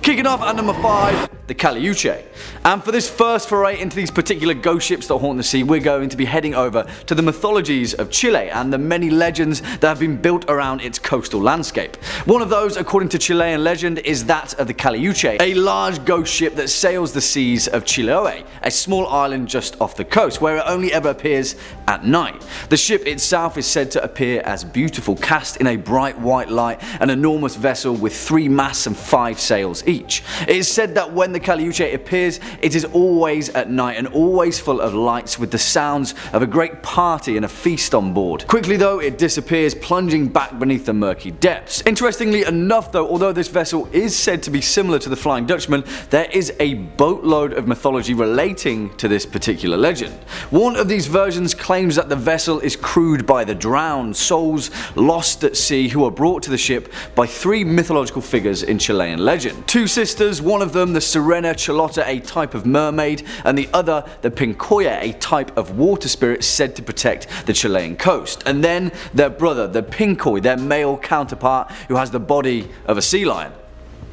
Kicking off at number 5, the Caleuche. And for this first foray into these particular ghost ships that haunt the sea, we're going to be heading over to the mythologies of Chile and the many legends that have been built around its coastal landscape. One of those, according to Chilean legend, is that of the Caleuche, a large ghost ship that sails the seas of Chiloé, a small island just off the coast, where it only ever appears at night. The ship itself is said to appear as beautiful, cast in a bright white light, an enormous vessel with 3 masts and 5 sails each. It is said that when the Caleuche appears, it is always at night and always full of lights, with the sounds of a great party and a feast on board. Quickly though, it disappears, plunging back beneath the murky depths. Interestingly enough though, although this vessel is said to be similar to the Flying Dutchman, there is a boatload of mythology relating to this particular legend. One of these versions claims that the vessel is crewed by the drowned, souls lost at sea, who are brought to the ship by 3 mythological figures in Chilean legend. 2 sisters, one of them the Sirena Charlotta, a type of mermaid, and the other the Pincoya, a type of water spirit said to protect the Chilean coast. And then their brother, the Pincoy, their male counterpart, who has the body of a sea lion.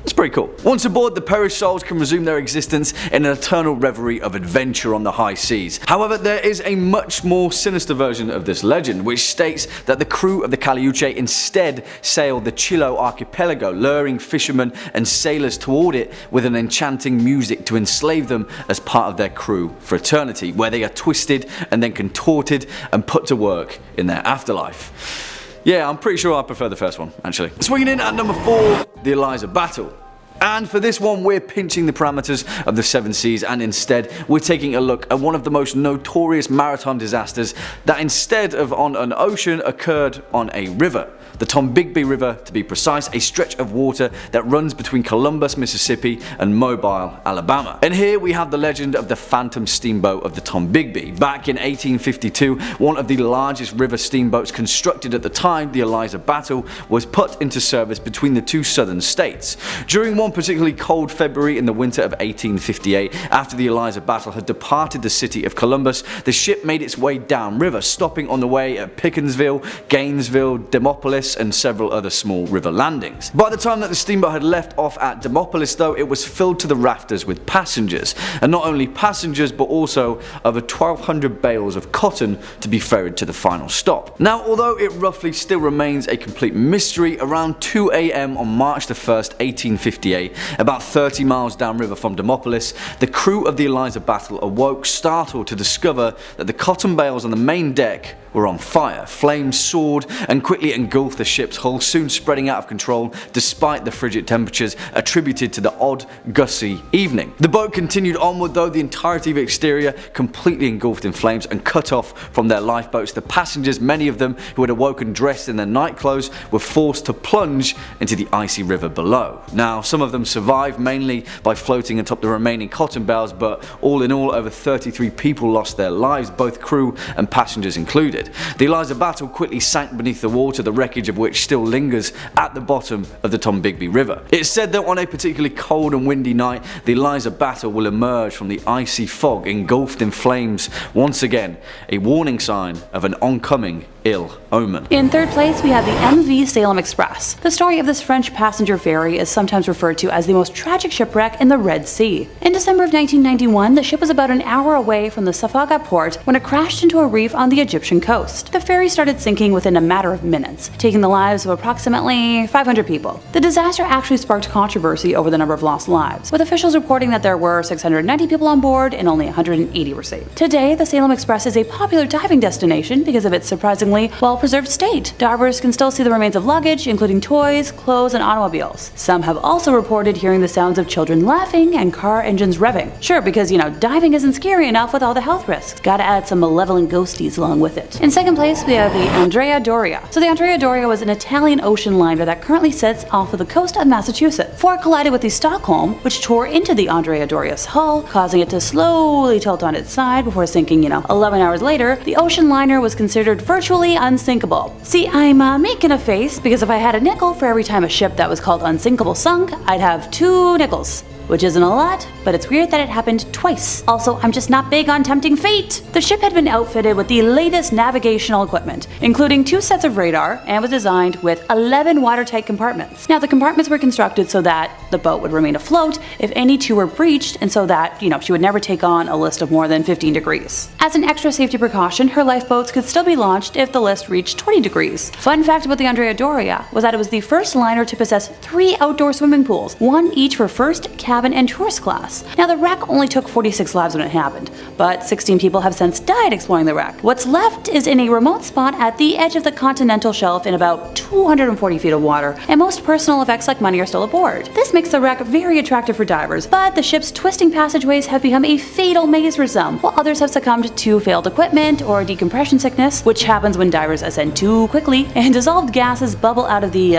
It's pretty cool. Once aboard, the perished souls can resume their existence in an eternal reverie of adventure on the high seas. However, there is a much more sinister version of this legend, which states that the crew of the Caleuche instead sailed the Chiloé archipelago, luring fishermen and sailors toward it with an enchanting music to enslave them as part of their crew for eternity, where they are twisted and then contorted and put to work in their afterlife. Yeah, I'm pretty sure I prefer the first one, actually. Swinging in at number 4, the Eliza Battle. And for this one, we're pinching the parameters of the 7 seas, and instead we're taking a look at one of the most notorious maritime disasters that, instead of on an ocean, occurred on a river. The Tombigbee River, to be precise, a stretch of water that runs between Columbus, Mississippi and Mobile, Alabama. And here we have the legend of the phantom steamboat of the Tombigbee. Back in 1852, one of the largest river steamboats constructed at the time, the Eliza Battle, was put into service between the 2 southern states. During one particularly cold February in the winter of 1858, after the Eliza Battle had departed the city of Columbus, the ship made its way downriver, stopping on the way at Pickensville, Gainesville, Demopolis and several other small river landings. By the time that the steamboat had left off at Demopolis though, it was filled to the rafters with passengers, and not only passengers but also over 1,200 bales of cotton to be ferried to the final stop. Now, although it roughly still remains a complete mystery, around 2 AM on March the 1st, 1858, about 30 miles downriver from Demopolis, the crew of the Eliza Battle awoke, startled to discover that the cotton bales on the main deck were on fire. Flames soared and quickly engulfed the ship's hull, soon spreading out of control despite the frigid temperatures attributed to the odd, gusty evening. The boat continued onward though, the entirety of the exterior completely engulfed in flames and cut off from their lifeboats. The passengers, many of them who had awoken dressed in their night clothes, were forced to plunge into the icy river below. Now, some of them survived, mainly by floating atop the remaining cotton bales, but all in all, over 33 people lost their lives, both crew and passengers included. The Eliza Battle quickly sank beneath the water, the wreckage of which still lingers at the bottom of the Tombigbee River. It's said that on a particularly cold and windy night, the Eliza Battle will emerge from the icy fog engulfed in flames, once again a warning sign of an oncoming ill omen. In 3rd place, we have the MV Salem Express. The story of this French passenger ferry is sometimes referred to as the most tragic shipwreck in the Red Sea. In December of 1991, the ship was about an hour away from the Safaga port when it crashed into a reef on the Egyptian coast. The ferry started sinking within a matter of minutes, taking the lives of approximately 500 people. The disaster actually sparked controversy over the number of lost lives, with officials reporting that there were 690 people on board and only 180 were saved. Today, the Salem Express is a popular diving destination because of its surprisingly well-preserved state. Divers can still see the remains of luggage, including toys, clothes, and automobiles. Some have also reported hearing the sounds of children laughing and car engines revving. Sure, because diving isn't scary enough with all the health risks. Gotta add some malevolent ghosties along with it. In 2nd place, we have the Andrea Doria. So the Andrea Doria was an Italian ocean liner that currently sits off of the coast of Massachusetts. Before it collided with the Stockholm, which tore into the Andrea Doria's hull, causing it to slowly tilt on its side before sinking, 11 hours later, the ocean liner was considered virtually unsinkable. See, I'm making a face because if I had a nickel for every time a ship that was called unsinkable sunk, I'd have 2 nickels. which isn't a lot, but it's weird that it happened twice. Also, I'm just not big on tempting fate. The ship had been outfitted with the latest navigational equipment, including 2 sets of radar, and was designed with 11 watertight compartments. Now, the compartments were constructed so that the boat would remain afloat if any 2 were breached, and so that, she would never take on a list of more than 15 degrees. As an extra safety precaution, her lifeboats could still be launched if the list reached 20 degrees. Fun fact about the Andrea Doria was that it was the first liner to possess 3 outdoor swimming pools, 1 each for first, cabin, and tourist class. Now, the wreck only took 46 lives when it happened, but 16 people have since died exploring the wreck. What's left is in a remote spot at the edge of the continental shelf in about 240 feet of water, and most personal effects like money are still aboard. This makes the wreck very attractive for divers, but the ship's twisting passageways have become a fatal maze for some, while others have succumbed to failed equipment or decompression sickness, which happens when divers ascend too quickly and dissolved gases bubble out of the,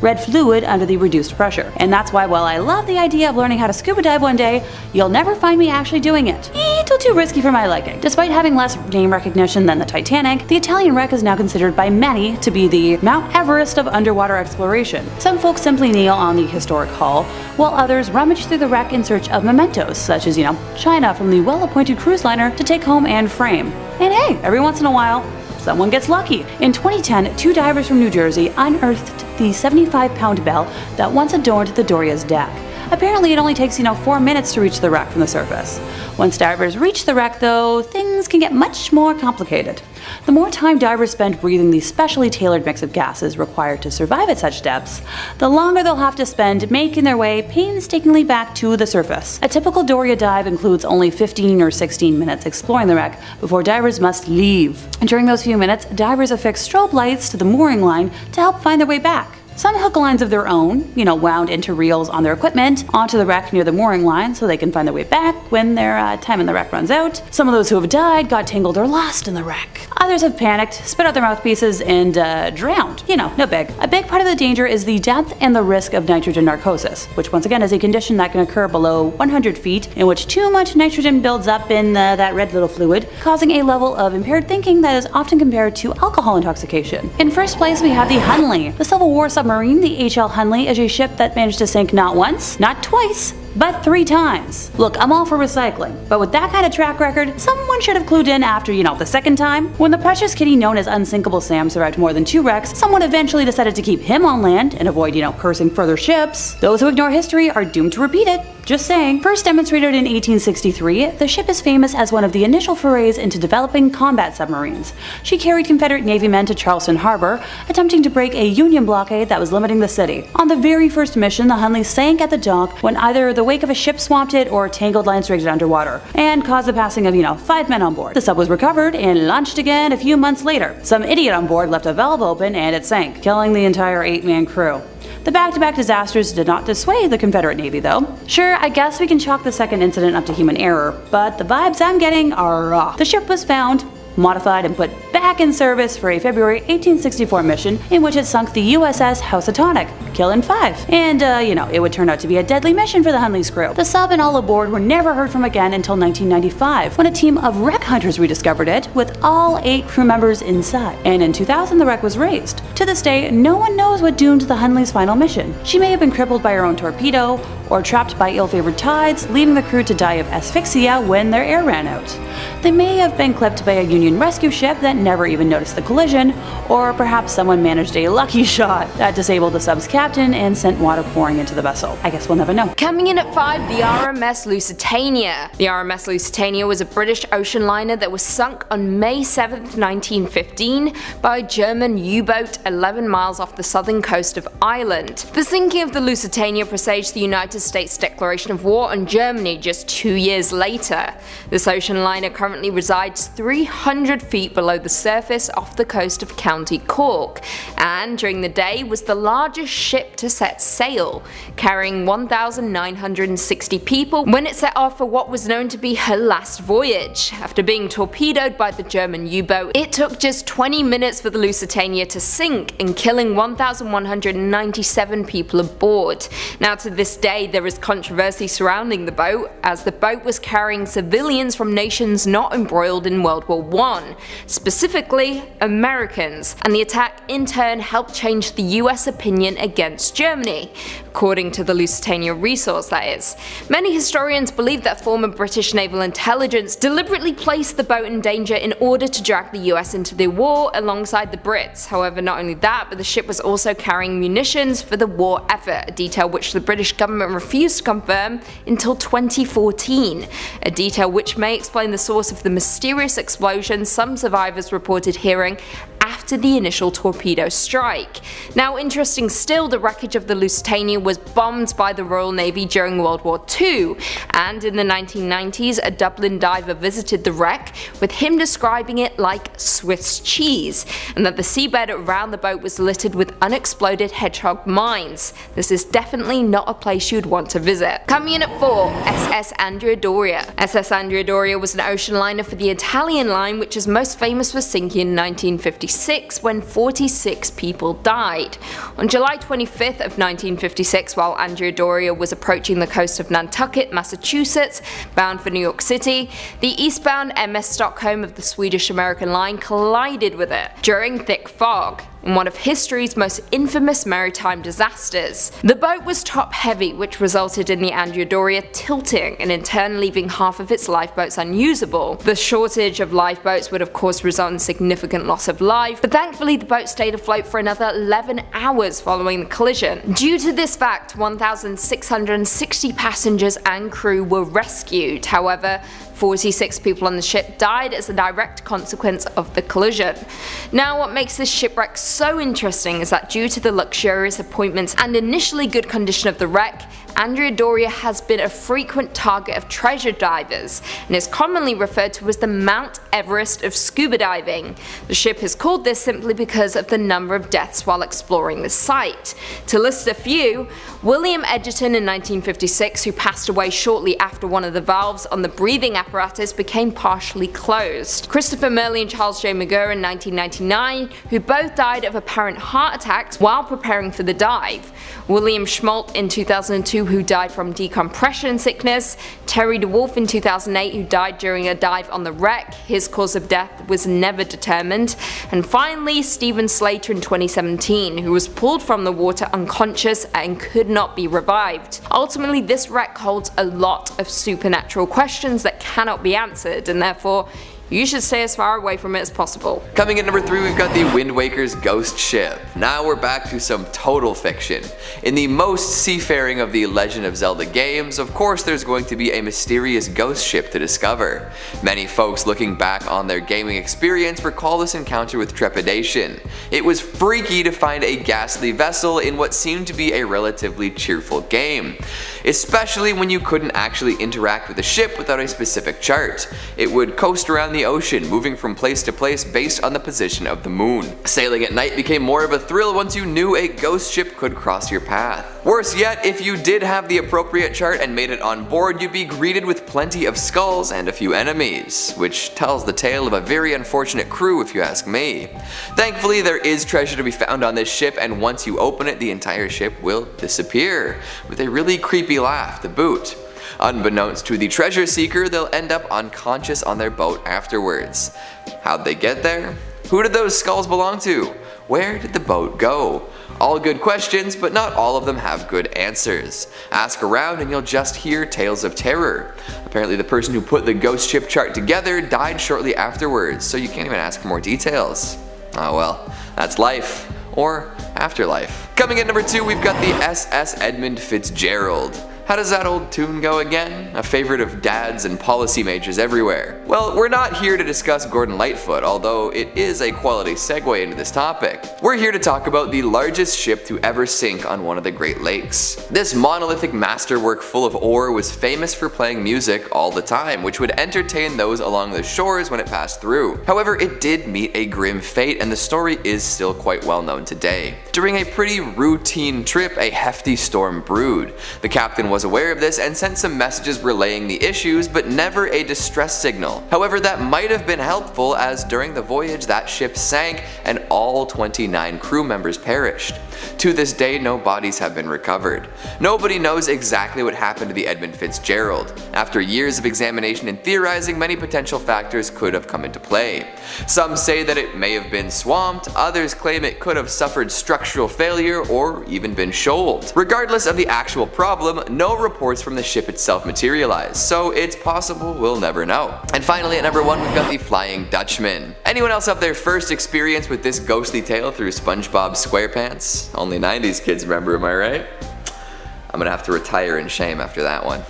red fluid under the reduced pressure. And that's why, while I love the idea of learning how to scuba dive one day, you'll never find me actually doing it. A little too risky for my liking. Despite having less name recognition than the Titanic, the Italian wreck is now considered by many to be the Mount Everest of underwater exploration. Some folks simply kneel on the historic hull, while others rummage through the wreck in search of mementos, such as, China from the well-appointed cruise liner to take home and frame. And hey, every once in a while, someone gets lucky. In 2010, 2 divers from New Jersey unearthed the 75-pound bell that once adorned the Doria's deck. Apparently, it only takes, 4 minutes to reach the wreck from the surface. Once divers reach the wreck, though, things can get much more complicated. The more time divers spend breathing the specially tailored mix of gases required to survive at such depths, the longer they'll have to spend making their way painstakingly back to the surface. A typical Doria dive includes only 15 or 16 minutes exploring the wreck before divers must leave. And during those few minutes, divers affix strobe lights to the mooring line to help find their way back. Some hook lines of their own, wound into reels on their equipment, onto the wreck near the mooring line so they can find their way back when their time in the wreck runs out. Some of those who have died got tangled or lost in the wreck. Others have panicked, spit out their mouthpieces, and drowned. No big. A big part of the danger is the depth and the risk of nitrogen narcosis, which once again is a condition that can occur below 100 feet, in which too much nitrogen builds up in that red little fluid, causing a level of impaired thinking that is often compared to alcohol intoxication. In first place, we have the Hunley. The Civil War submarine, the H.L. Hunley, is a ship that managed to sink not once, not twice, but 3 times. Look, I'm all for recycling, but with that kind of track record, someone should have clued in after, the second time. When the precious kitty known as Unsinkable Sam survived more than 2 wrecks, someone eventually decided to keep him on land and avoid, cursing further ships. Those who ignore history are doomed to repeat it. Just saying. First demonstrated in 1863, the ship is famous as one of the initial forays into developing combat submarines. She carried Confederate Navy men to Charleston Harbor, attempting to break a Union blockade that was limiting the city. On the very first mission, the Hunley sank at the dock when either the wake of a ship swamped it or tangled lines rigged it underwater, and caused the passing of, 5 men on board. The sub was recovered and launched again a few months later. Some idiot on board left a valve open and it sank, killing the entire 8-man crew. The back-to-back disasters did not dissuade the Confederate Navy, though. Sure, I guess we can chalk the second incident up to human error, but the vibes I'm getting are off. The ship was found, modified, and put back in service for a February 1864 mission in which it sunk the USS Housatonic, killing 5. And, it would turn out to be a deadly mission for the Hunley's crew. The sub and all aboard were never heard from again until 1995, when a team of wreck hunters rediscovered it, with all 8 crew members inside. And in 2000, the wreck was raised. To this day, no one knows what doomed the Hunley's final mission. She may have been crippled by her own torpedo, or trapped by ill-favored tides, leaving the crew to die of asphyxia when their air ran out. They may have been clipped by a Union rescue ship that never even noticed the collision, or perhaps someone managed a lucky shot that disabled the sub's captain and sent water pouring into the vessel. I guess we'll never know. Coming in at 5, the RMS Lusitania. The RMS Lusitania was a British ocean liner that was sunk on May 7, 1915 by a German U-boat 11 miles off the southern coast of Ireland. The sinking of the Lusitania presaged the United States declaration of war on Germany just 2 years later. This ocean liner currently resides 300 feet below the surface off the coast of County Cork, and during the day was the largest ship to set sail, carrying 1,960 people when it set off for what was known to be her last voyage. After being torpedoed by the German U-boat, it took just 20 minutes for the Lusitania to sink and killing 1,197 people aboard. Now to this day there is controversy surrounding the boat, as the boat was carrying civilians from nations not embroiled in World War I, specifically Americans, and the attack in turn helped change the US opinion against Germany. according to the Lusitania resource that is. Many historians believe that former British naval intelligence deliberately placed the boat in danger in order to drag the US into the war alongside the Brits. However, not only that, but the ship was also carrying munitions for the war effort, a detail which the British government refused to confirm until 2014, a detail which may explain the source of the mysterious explosion some survivors reported hearing after the initial torpedo strike. Now, interesting still, the wreckage of the Lusitania was bombed by the Royal Navy during World War II, and in the 1990s a Dublin diver visited the wreck, with him describing it like Swiss cheese, and that the seabed around the boat was littered with unexploded hedgehog mines. This is definitely not a place you'd want to visit. Coming in at 4, SS Andrea Doria. SS Andrea Doria was an ocean liner for the Italian line, which is most famous for sinking in 1956 when 46 people died. On July 25th of 1956, while Andrea Doria was approaching the coast of Nantucket, Massachusetts, bound for New York City, the eastbound MS Stockholm of the Swedish-American line collided with it during thick fog, in one of history's most infamous maritime disasters. The boat was top-heavy, which resulted in the Andrea Doria tilting and in turn leaving half of its lifeboats unusable. The shortage of lifeboats would of course result in significant loss of life, but thankfully the boat stayed afloat for another 11 hours following the collision. Due to this fact, 1,660 passengers and crew were rescued. However, 46 people on the ship died as a direct consequence of the collision. Now, what makes this shipwreck so interesting is that due to the luxurious appointments and initially good condition of the wreck, Andrea Doria has been a frequent target of treasure divers and is commonly referred to as the Mount Everest of scuba diving. The ship is called this simply because of the number of deaths while exploring the site. To list a few, William Edgerton in 1956, who passed away shortly after one of the valves on the breathing apparatus became partially closed. Christopher Murley and Charles J. McGurr in 1999, who both died of apparent heart attacks while preparing for the dive. William Schmolt in 2002, who died from decompression sickness. Terry DeWolf in 2008, who died during a dive on the wreck. His cause of death was never determined. And finally, Stephen Slater in 2017, who was pulled from the water unconscious and could not be revived. Ultimately, this wreck holds a lot of supernatural questions that cannot be answered, and therefore you should stay as far away from it as possible. Coming in number 3, we've got the Wind Waker's ghost ship. Now we're back to some total fiction. In the most seafaring of the Legend of Zelda games, of course there's going to be a mysterious ghost ship to discover. Many folks looking back on their gaming experience recall this encounter with trepidation. It was freaky to find a ghastly vessel in what seemed to be a relatively cheerful game, especially when you couldn't actually interact with the ship without a specific chart. It would coast around the ocean, moving from place to place based on the position of the moon. Sailing at night became more of a thrill once you knew a ghost ship could cross your path. Worse yet, if you did have the appropriate chart and made it on board, you'd be greeted with plenty of skulls and a few enemies, which tells the tale of a very unfortunate crew if you ask me. Thankfully, there is treasure to be found on this ship, and once you open it, the entire ship will disappear, with a really creepy laugh to boot. Unbeknownst to the treasure seeker, they'll end up unconscious on their boat afterwards. How'd they get there? Who did those skulls belong to? Where did the boat go? All good questions, but not all of them have good answers. Ask around and you'll just hear tales of terror. Apparently the person who put the ghost ship chart together died shortly afterwards, so you can't even ask for more details. Oh well, that's life. Or afterlife. Coming in number 2, we've got the SS Edmund Fitzgerald. How does that old tune go again? A favorite of dads and policy majors everywhere. Well, we're not here to discuss Gordon Lightfoot, although it is a quality segue into this topic. We're here to talk about the largest ship to ever sink on one of the Great Lakes. This monolithic masterwork full of ore was famous for playing music all the time, which would entertain those along the shores when it passed through. However, it did meet a grim fate, and the story is still quite well known today. During a pretty routine trip, a hefty storm brewed. The captain was aware of this and sent some messages relaying the issues, but never a distress signal. However, that might have been helpful, as during the voyage that ship sank and all 29 crew members perished. To this day, no bodies have been recovered. Nobody knows exactly what happened to the Edmund Fitzgerald. After years of examination and theorizing, many potential factors could have come into play. Some say that it may have been swamped, others claim it could have suffered structural failure or even been shoaled. Regardless of the actual problem, no reports from the ship itself materialized, so it's possible we'll never know. And finally, at number 1, we've got the Flying Dutchman. Anyone else have their first experience with this ghostly tale through SpongeBob SquarePants? Only 90s kids remember, am I right? I'm gonna have to retire in shame after that one.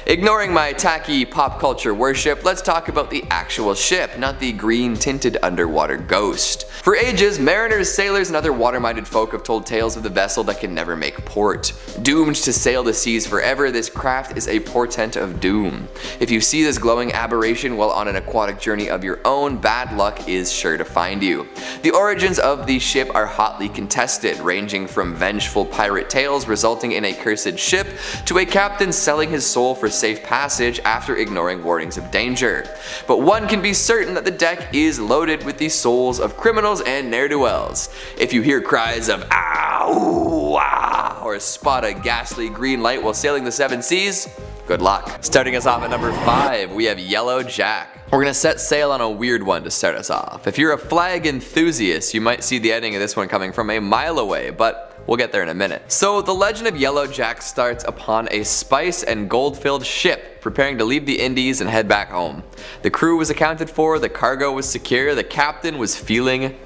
Ignoring my tacky pop culture worship, let's talk about the actual ship, not the green tinted underwater ghost. For ages, mariners, sailors, and other water-minded folk have told tales of the vessel that can never make port. Doomed to sail the seas forever, this craft is a portent of doom. If you see this glowing aberration while on an aquatic journey of your own, bad luck is sure to find you. The origins of the ship are hotly contested, ranging from vengeful pirate tales resulting in a cursed ship, to a captain selling his soul for safe passage after ignoring warnings of danger. But one can be certain that the deck is loaded with the souls of criminals and ne'er-do-wells. If you hear cries of "Ow! Ah!" or spot a ghastly green light while sailing the 7 seas, good luck. Starting us off at number 5, we have Yellow Jack. We're gonna set sail on a weird one to start us off. If you're a flag enthusiast, you might see the ending of this one coming from a mile away, but we'll get there in a minute. So the legend of Yellow Jack starts upon a spice and gold-filled ship preparing to leave the Indies and head back home. The crew was accounted for, the cargo was secure, the captain was feeling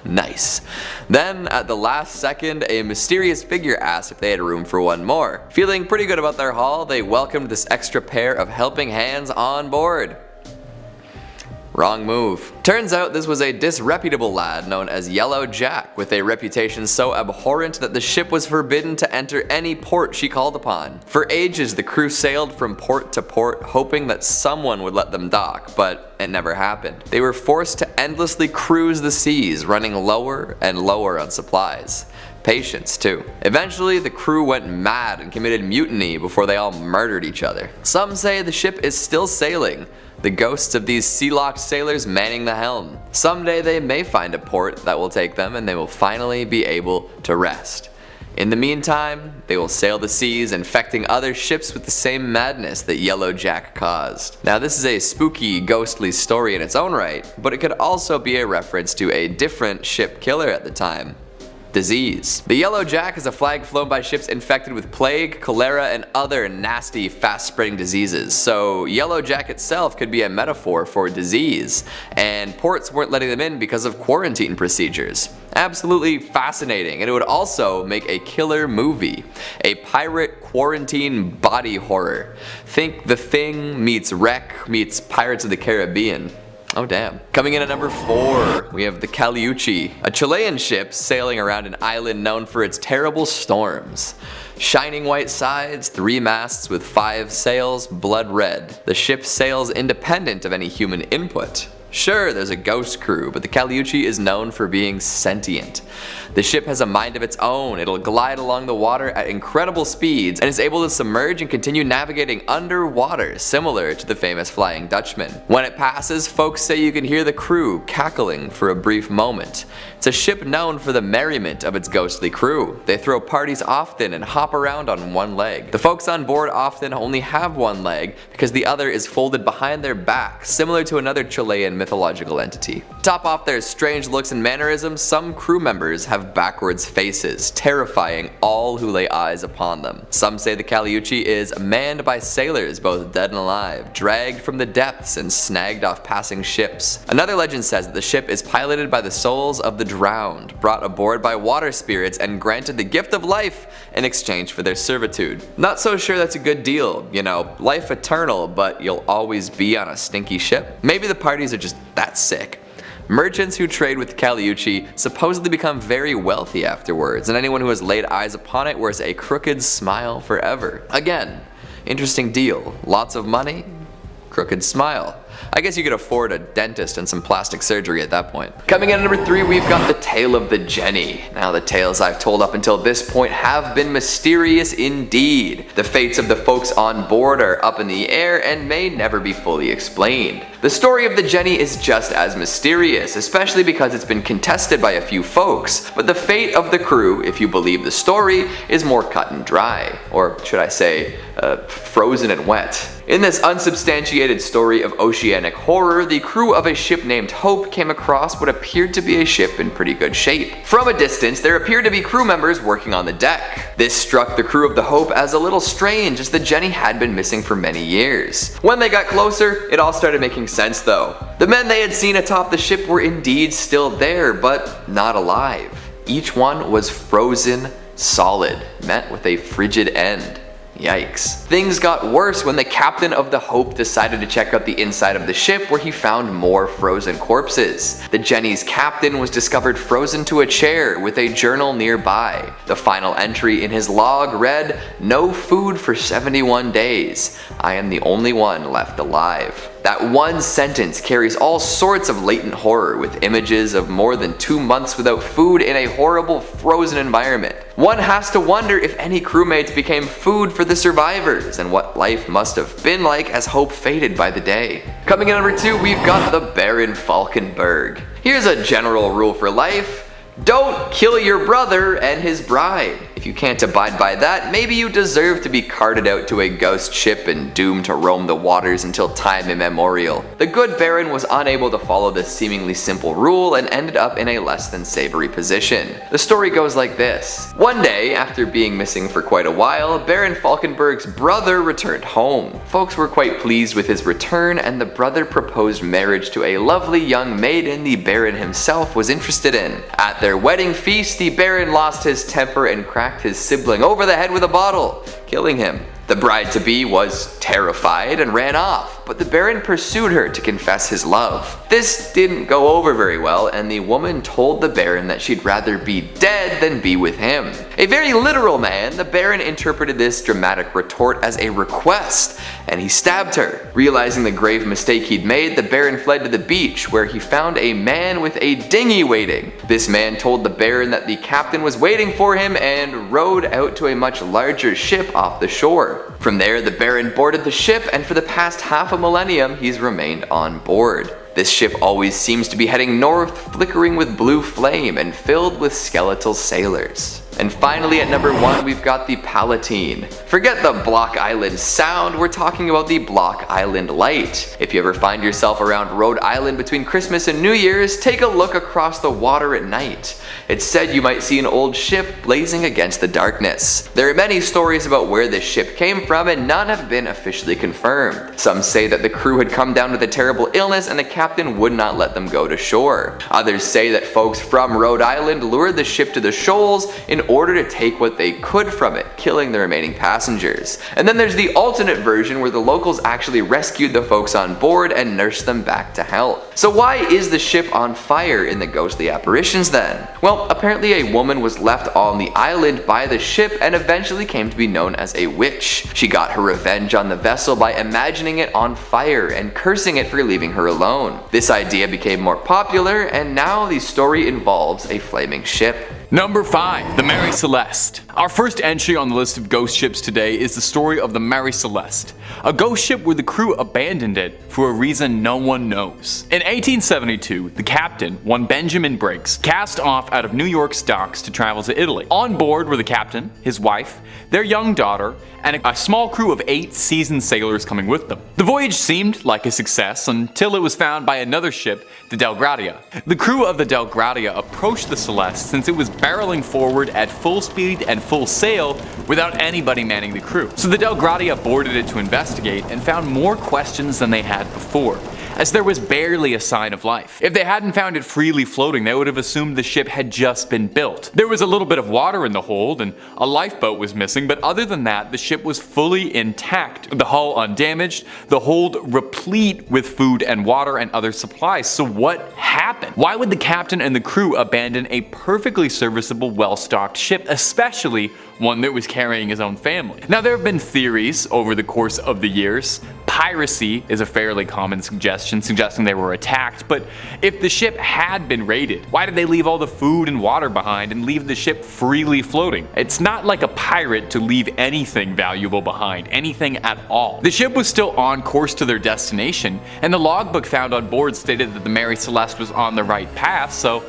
nice. Then, at the last second, a mysterious figure asked if they had room for one more. Feeling pretty good about their haul, they welcomed this extra pair of helping hands on board. Wrong move. Turns out this was a disreputable lad known as Yellow Jack, with a reputation so abhorrent that the ship was forbidden to enter any port she called upon. For ages, the crew sailed from port to port, hoping that someone would let them dock, but it never happened. They were forced to endlessly cruise the seas, running lower and lower on supplies. Patience, too. Eventually, the crew went mad and committed mutiny before they all murdered each other. Some say the ship is still sailing, the ghosts of these sea-locked sailors manning the helm. Someday they may find a port that will take them and they will finally be able to rest. In the meantime, they will sail the seas, infecting other ships with the same madness that Yellow Jack caused. Now this is a spooky, ghostly story in its own right, but it could also be a reference to a different ship killer at the time. Disease. The Yellow Jack is a flag flown by ships infected with plague, cholera, and other nasty, fast-spreading diseases. So Yellow Jack itself could be a metaphor for disease, and ports weren't letting them in because of quarantine procedures. Absolutely fascinating, and it would also make a killer movie. A pirate quarantine body horror. Think The Thing meets Wreck meets Pirates of the Caribbean. Oh damn. Coming in at number 4, we have the Caleuche, a Chilean ship sailing around an island known for its terrible storms. Shining white sides, 3 masts with 5 sails, blood red. The ship sails independent of any human input. Sure, there's a ghost crew, but the Caleuche is known for being sentient. The ship has a mind of its own. It'll glide along the water at incredible speeds and is able to submerge and continue navigating underwater, similar to the famous Flying Dutchman. When it passes, folks say you can hear the crew cackling for a brief moment. It's a ship known for the merriment of its ghostly crew. They throw parties often and hop around on one leg. The folks on board often only have one leg because the other is folded behind their back, similar to another Chilean mythological entity. To top off their strange looks and mannerisms, some crew members have backwards faces, terrifying all who lay eyes upon them. Some say the Caleuche is manned by sailors, both dead and alive, dragged from the depths and snagged off passing ships. Another legend says that the ship is piloted by the souls of the drowned, brought aboard by water spirits and granted the gift of life in exchange for their servitude. Not so sure that's a good deal, you know, life eternal, but you'll always be on a stinky ship. Maybe the parties are just that sick. Merchants who trade with Caleuche supposedly become very wealthy afterwards, and anyone who has laid eyes upon it wears a crooked smile forever. Again, interesting deal. Lots of money, crooked smile. I guess you could afford a dentist and some plastic surgery at that point. Coming in at number 3, we've got the tale of the Jenny. Now, the tales I've told up until this point have been mysterious indeed. The fates of the folks on board are up in the air and may never be fully explained. The story of the Jenny is just as mysterious, especially because it's been contested by a few folks, but the fate of the crew, if you believe the story, is more cut and dry, or should I say, frozen and wet. In this unsubstantiated story of oceanic horror, the crew of a ship named Hope came across what appeared to be a ship in pretty good shape. From a distance, there appeared to be crew members working on the deck. This struck the crew of the Hope as a little strange, as the Jenny had been missing for many years. When they got closer, it all started making sense though. The men they had seen atop the ship were indeed still there, but not alive. Each one was frozen solid, met with a frigid end. Yikes. Things got worse when the captain of the Hope decided to check out the inside of the ship, where he found more frozen corpses. The Jenny's captain was discovered frozen to a chair with a journal nearby. The final entry in his log read, "No food for 71 days. I am the only one left alive." That one sentence carries all sorts of latent horror, with images of more than 2 months without food in a horrible frozen environment. One has to wonder if any crewmates became food for the survivors, and what life must have been like as Hope faded by the day. Coming in at number 2, we've got the Baron Falkenberg. Here's a general rule for life. Don't kill your brother and his bride. If you can't abide by that, maybe you deserve to be carted out to a ghost ship and doomed to roam the waters until time immemorial. The good Baron was unable to follow this seemingly simple rule and ended up in a less than savory position. The story goes like this. One day, after being missing for quite a while, Baron Falkenberg's brother returned home. Folks were quite pleased with his return, and the brother proposed marriage to a lovely young maiden the Baron himself was interested in. At their wedding feast, the Baron lost his temper and cracked his sibling over the head with a bottle, killing him. The bride-to-be was terrified and ran off, but the Baron pursued her to confess his love. This didn't go over very well, and the woman told the Baron that she'd rather be dead than be with him. A very literal man, the Baron interpreted this dramatic retort as a request, and he stabbed her. Realizing the grave mistake he'd made, the Baron fled to the beach, where he found a man with a dinghy waiting. This man told the Baron that the captain was waiting for him and rowed out to a much larger ship off the shore. From there, the Baron boarded the ship, and for the past half a millennium, he's remained on board. This ship always seems to be heading north, flickering with blue flame and filled with skeletal sailors. And finally, at number 1, we've got the Palatine. Forget the Block Island sound, we're talking about the Block Island light. If you ever find yourself around Rhode Island between Christmas and New Year's, take a look across the water at night. It's said you might see an old ship blazing against the darkness. There are many stories about where this ship came from, and none have been officially confirmed. Some say that the crew had come down with a terrible illness and the captain would not let them go to shore. Others say that folks from Rhode Island lured the ship to the shoals in order to take what they could from it, killing the remaining passengers. And then there's the alternate version, where the locals actually rescued the folks on board and nursed them back to health. So why is the ship on fire in the ghostly apparitions then? Well, apparently a woman was left on the island by the ship and eventually came to be known as a witch. She got her revenge on the vessel by imagining it on fire and cursing it for leaving her alone. This idea became more popular, and now the story involves a flaming ship. Number 5, the Mary Celeste. Our first entry on the list of ghost ships today is the story of the Mary Celeste, a ghost ship where the crew abandoned it for a reason no one knows. In 1872, the captain, one Benjamin Briggs, cast off out of New York's docks to travel to Italy. On board were the captain, his wife, their young daughter, and a small crew of 8 seasoned sailors coming with them. The voyage seemed like a success until it was found by another ship, the Del Gratia. The crew of the Del Gratia approached the Celeste since it was barreling forward at full speed and full sail without anybody manning the crew. So the Del Gratia boarded it to investigate and found more questions than they had before, as there was barely a sign of life. If they hadn't found it freely floating, they would have assumed the ship had just been built. There was a little bit of water in the hold and a lifeboat was missing, but other than that, the ship was fully intact, the hull undamaged, the hold replete with food and water and other supplies. So what happened? Why would the captain and the crew abandon a perfectly serviceable, well-stocked ship, especially one that was carrying his own family? Now, there have been theories over the course of the years. piracy is a fairly common suggestion, suggesting they were attacked, but if the ship had been raided, why did they leave all the food and water behind and leave the ship freely floating? It's not like a pirate to leave anything valuable behind, anything at all. The ship was still on course to their destination, and the logbook found on board stated that the Mary Celeste was on the right path, so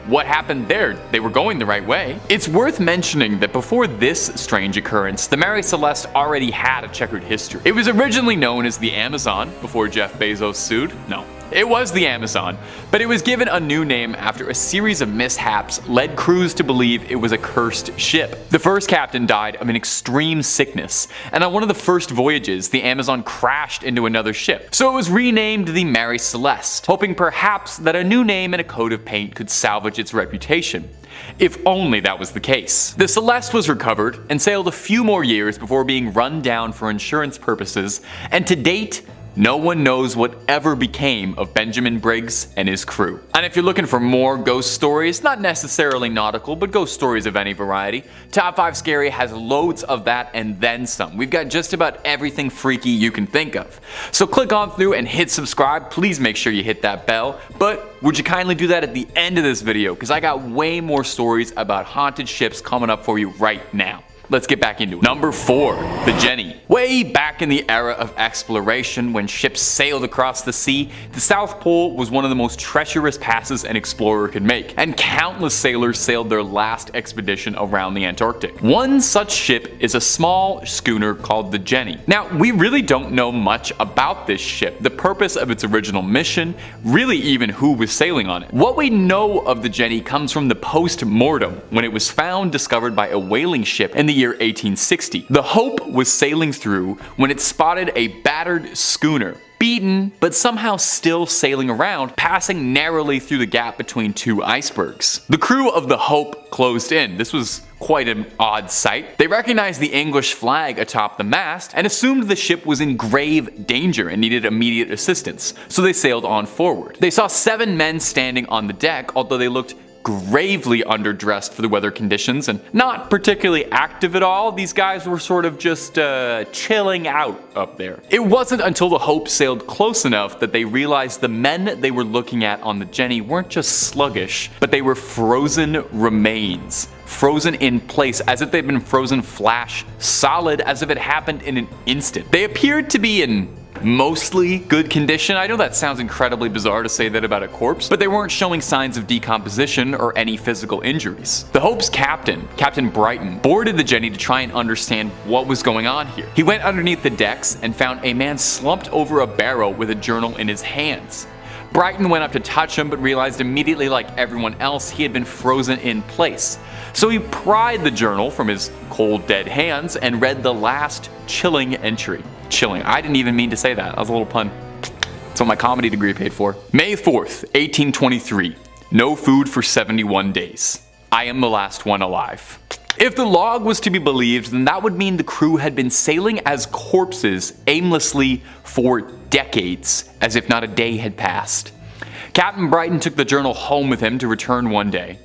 what happened there? They were going the right way. It's worth mentioning that before this strange occurrence, the Mary Celeste already had a checkered history. It was originally known as the Amazon before Jeff Bezos sued. No. It was the Amazon, but it was given a new name after a series of mishaps led crews to believe it was a cursed ship. The first captain died of an extreme sickness, and on one of the first voyages, the Amazon crashed into another ship. So it was renamed the Mary Celeste, hoping perhaps that a new name and a coat of paint could salvage its reputation. If only that was the case. The Celeste was recovered and sailed a few more years before being run down for insurance purposes, and to date, no one knows what ever became of Benjamin Briggs and his crew. And if you're looking for more ghost stories, not necessarily nautical, but ghost stories of any variety, Top 5 Scary has loads of that and then some. We've got just about everything freaky you can think of. So click on through and hit subscribe. Please make sure you hit that bell. But would you kindly do that at the end of this video, because I got way more stories about haunted ships coming up for you right now. Let's get back into it. Number 4, the Jenny. Way back in the era of exploration, when ships sailed across the sea, the South Pole was one of the most treacherous passes an explorer could make, and countless sailors sailed their last expedition around the Antarctic. One such ship is a small schooner called the Jenny. Now, we really don't know much about this ship, the purpose of its original mission, really even who was sailing on it. What we know of the Jenny comes from the post-mortem, when it was found discovered by a whaling ship in the year 1860. The Hope was sailing through when it spotted a battered schooner, beaten but somehow still sailing around, passing narrowly through the gap between two icebergs. The crew of the Hope closed in. This was quite an odd sight. They recognized the English flag atop the mast and assumed the ship was in grave danger and needed immediate assistance, so they sailed on forward. They saw 7 men standing on the deck, although they looked gravely underdressed for the weather conditions and not particularly active at all. These guys were sort of just chilling out up there. It wasn't until the Hope sailed close enough that they realized the men they were looking at on the Jenny weren't just sluggish, but they were frozen remains. Frozen in place, as if they'd been frozen flash solid, as if it happened in an instant. They appeared to be in mostly good condition. I know that sounds incredibly bizarre to say that about a corpse, but they weren't showing signs of decomposition or any physical injuries. The Hope's captain, Captain Brighton, boarded the Jenny to try and understand what was going on here. He went underneath the decks and found a man slumped over a barrel with a journal in his hands. Brighton went up to touch him, but realized immediately, like everyone else, he had been frozen in place. So he pried the journal from his cold, dead hands and read the last chilling entry. Chilling. I didn't even mean to say that. That was a little pun. That's what my comedy degree paid for. May 4th, 1823. No food for 71 days. I am the last one alive. If the log was to be believed, then that would mean the crew had been sailing as corpses aimlessly for decades, as if not a day had passed. Captain Brighton took the journal home with him to return one day.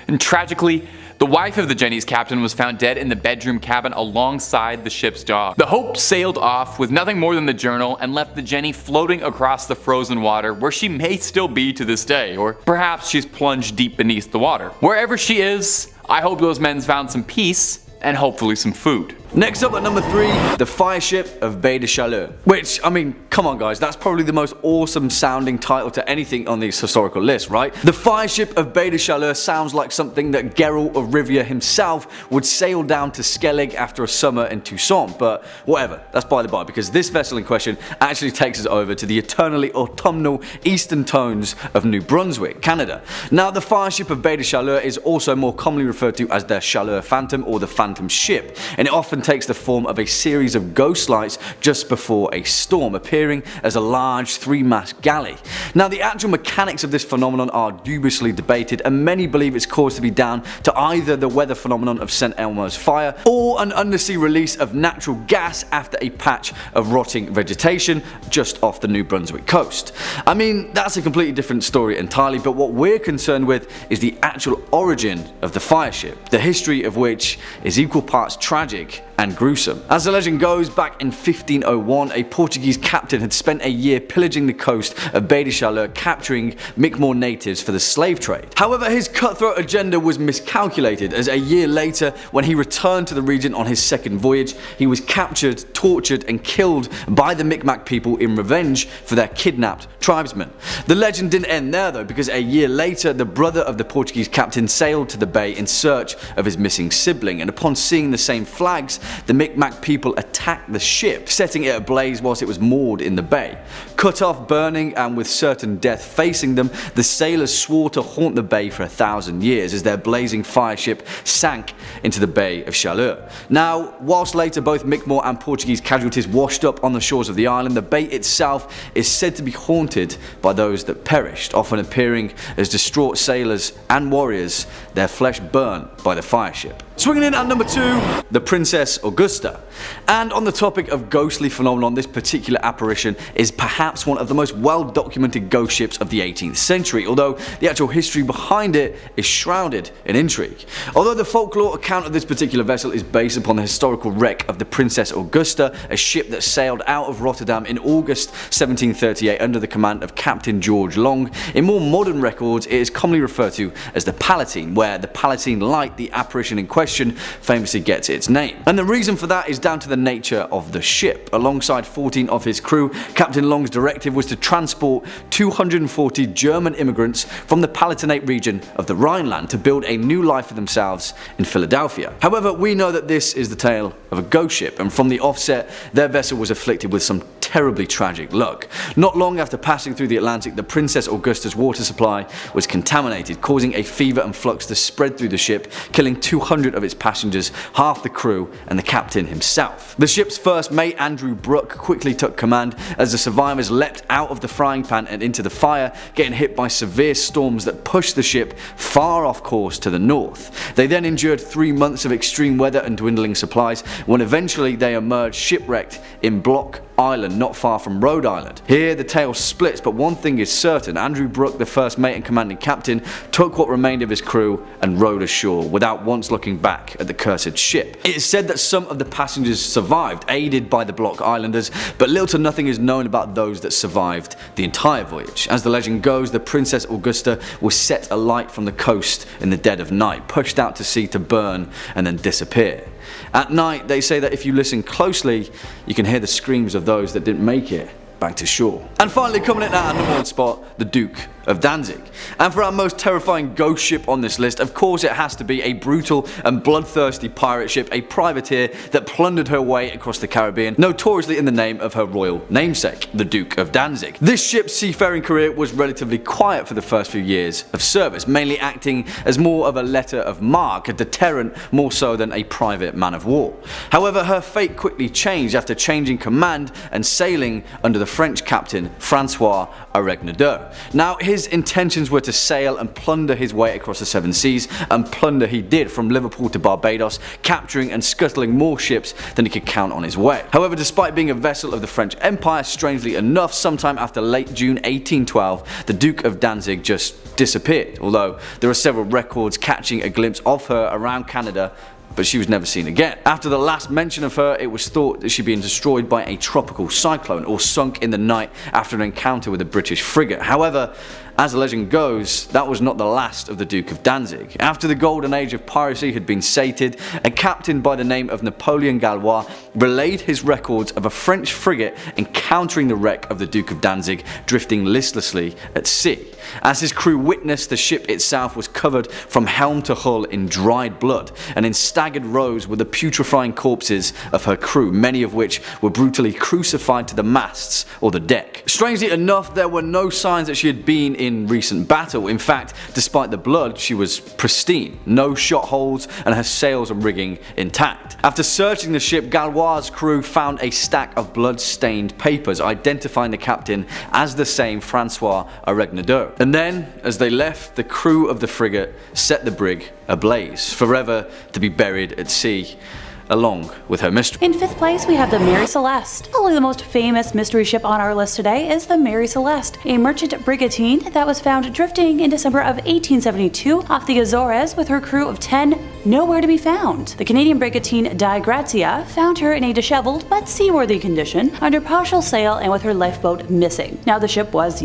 And tragically, the wife of the Jenny's captain was found dead in the bedroom cabin alongside the ship's dog. The Hope sailed off with nothing more than the journal and left the Jenny floating across the frozen water, where she may still be to this day, or perhaps she's plunged deep beneath the water. Wherever she is, I hope those men found some peace and hopefully some food. Next up at number 3, the fire ship of Baie des Chaleurs. Which, I mean, come on guys, that's probably the most awesome sounding title to anything on these historical lists, right? The fire ship of Baie des Chaleurs sounds like something that Geralt of Rivia himself would sail down to Skellig after a summer in Toussaint, but whatever, that's by the by, because this vessel in question actually takes us over to the eternally autumnal eastern tones of New Brunswick, Canada. Now, the fire ship of Baie des Chaleurs is also more commonly referred to as the Chaleur Phantom or the Phantom Ship, and it often takes the form of a series of ghost lights just before a storm, appearing as a large 3-mast galley. Now, the actual mechanics of this phenomenon are dubiously debated, and many believe it's caused to be down to either the weather phenomenon of St. Elmo's fire or an undersea release of natural gas after a patch of rotting vegetation just off the New Brunswick coast. I mean, that's a completely different story entirely, but what we're concerned with is the actual origin of the fire ship, the history of which is equal parts tragic and gruesome. As the legend goes, back in 1501, a Portuguese captain had spent a year pillaging the coast of Baie de Chaleur, capturing Mi'kmaq natives for the slave trade. However, his cutthroat agenda was miscalculated, as a year later, when he returned to the region on his second voyage, he was captured, tortured, and killed by the Mi'kmaq people in revenge for their kidnapped tribesmen. The legend didn't end there though, because a year later, the brother of the Portuguese captain sailed to the bay in search of his missing sibling, and upon seeing the same flags, the Mi'kmaq people attacked the ship, setting it ablaze whilst it was moored in the bay. Cut off, burning, and with certain death facing them, the sailors swore to haunt the bay for 1,000 years as their blazing fire ship sank into the Bay of Chaleur. Now, whilst later both Mi'kmaq and Portuguese casualties washed up on the shores of the island, the bay itself is said to be haunted by those that perished, often appearing as distraught sailors and warriors, their flesh burnt by the fire ship. Swinging in at number 2, the Princess Augusta. And on the topic of ghostly phenomenon, this particular apparition is perhaps one of the most well documented ghost ships of the 18th century, although the actual history behind it is shrouded in intrigue. Although the folklore account of this particular vessel is based upon the historical wreck of the Princess Augusta, a ship that sailed out of Rotterdam in August 1738 under the command of Captain George Long, in more modern records it is commonly referred to as the Palatine, where the Palatine Light, the apparition in question, famously gets its name. And the reason for that is down to the nature of the ship. Alongside 14 of his crew, Captain Long's directive was to transport 240 German immigrants from the Palatinate region of the Rhineland to build a new life for themselves in Philadelphia. However, we know that this is the tale of a ghost ship, and from the offset, their vessel was afflicted with some terribly tragic luck. Not long after passing through the Atlantic, the Princess Augusta's water supply was contaminated, causing a fever and flux to spread through the ship, killing 200 of its passengers, half the crew, and the captain himself. The ship's first mate, Andrew Brooke, quickly took command as the survivors leapt out of the frying pan and into the fire, getting hit by severe storms that pushed the ship far off course to the north. They then endured 3 months of extreme weather and dwindling supplies, when eventually they emerged shipwrecked in Block Island, not far from Rhode Island. Here the tale splits, but one thing is certain: Andrew Brooke, the first mate and commanding captain, took what remained of his crew and rowed ashore without once looking back at the cursed ship. It is said that some of the passengers survived, aided by the Block Islanders, but little to nothing is known about those that survived the entire voyage. As the legend goes, the Princess Augusta was set alight from the coast in the dead of night, pushed out to sea to burn and then disappear. At night, they say that if you listen closely, you can hear the screams of those that didn't make it back to shore. And finally, coming in at our number 1 spot, the Duke of Danzig. And for our most terrifying ghost ship on this list, of course it has to be a brutal and bloodthirsty pirate ship, a privateer that plundered her way across the Caribbean, notoriously in the name of her royal namesake, the Duke of Danzig. This ship's seafaring career was relatively quiet for the first few years of service, mainly acting as more of a letter of marque, a deterrent more so than a private man of war. However, her fate quickly changed after changing command and sailing under the French captain Francois Aregnadour. Now, his intentions were to sail and plunder his way across the 7 seas, and plunder he did from Liverpool to Barbados, capturing and scuttling more ships than he could count on his way. However, despite being a vessel of the French Empire, strangely enough, sometime after late June 1812, the Duke of Danzig just disappeared, although there are several records catching a glimpse of her around Canada, but she was never seen again. After the last mention of her, it was thought that she'd been destroyed by a tropical cyclone or sunk in the night after an encounter with a British frigate. However, as the legend goes, that was not the last of the Duke of Danzig. After the golden age of piracy had been sated, a captain by the name of Napoleon Gallois relayed his records of a French frigate encountering the wreck of the Duke of Danzig, drifting listlessly at sea. As his crew witnessed, the ship itself was covered from helm to hull in dried blood, and in staggered rows were the putrefying corpses of her crew, many of which were brutally crucified to the masts or the deck. Strangely enough, there were no signs that she had been in recent battle. In fact, despite the blood, she was pristine, no shot holes, and her sails and rigging intact. After searching the ship, Gallois' crew found a stack of blood-stained papers identifying the captain as the same Francois Aregnadour. And then, as they left, the crew of the frigate set the brig ablaze, forever to be buried at sea, along with her mistress. In 5th place, we have the Mary Celeste. Probably the most famous mystery ship on our list today is the Mary Celeste, a merchant brigantine that was found drifting in December of 1872 off the Azores with her crew of 10 nowhere to be found. The Canadian brigantine Di Grazia found her in a disheveled but seaworthy condition under partial sail and with her lifeboat missing. Now the ship was,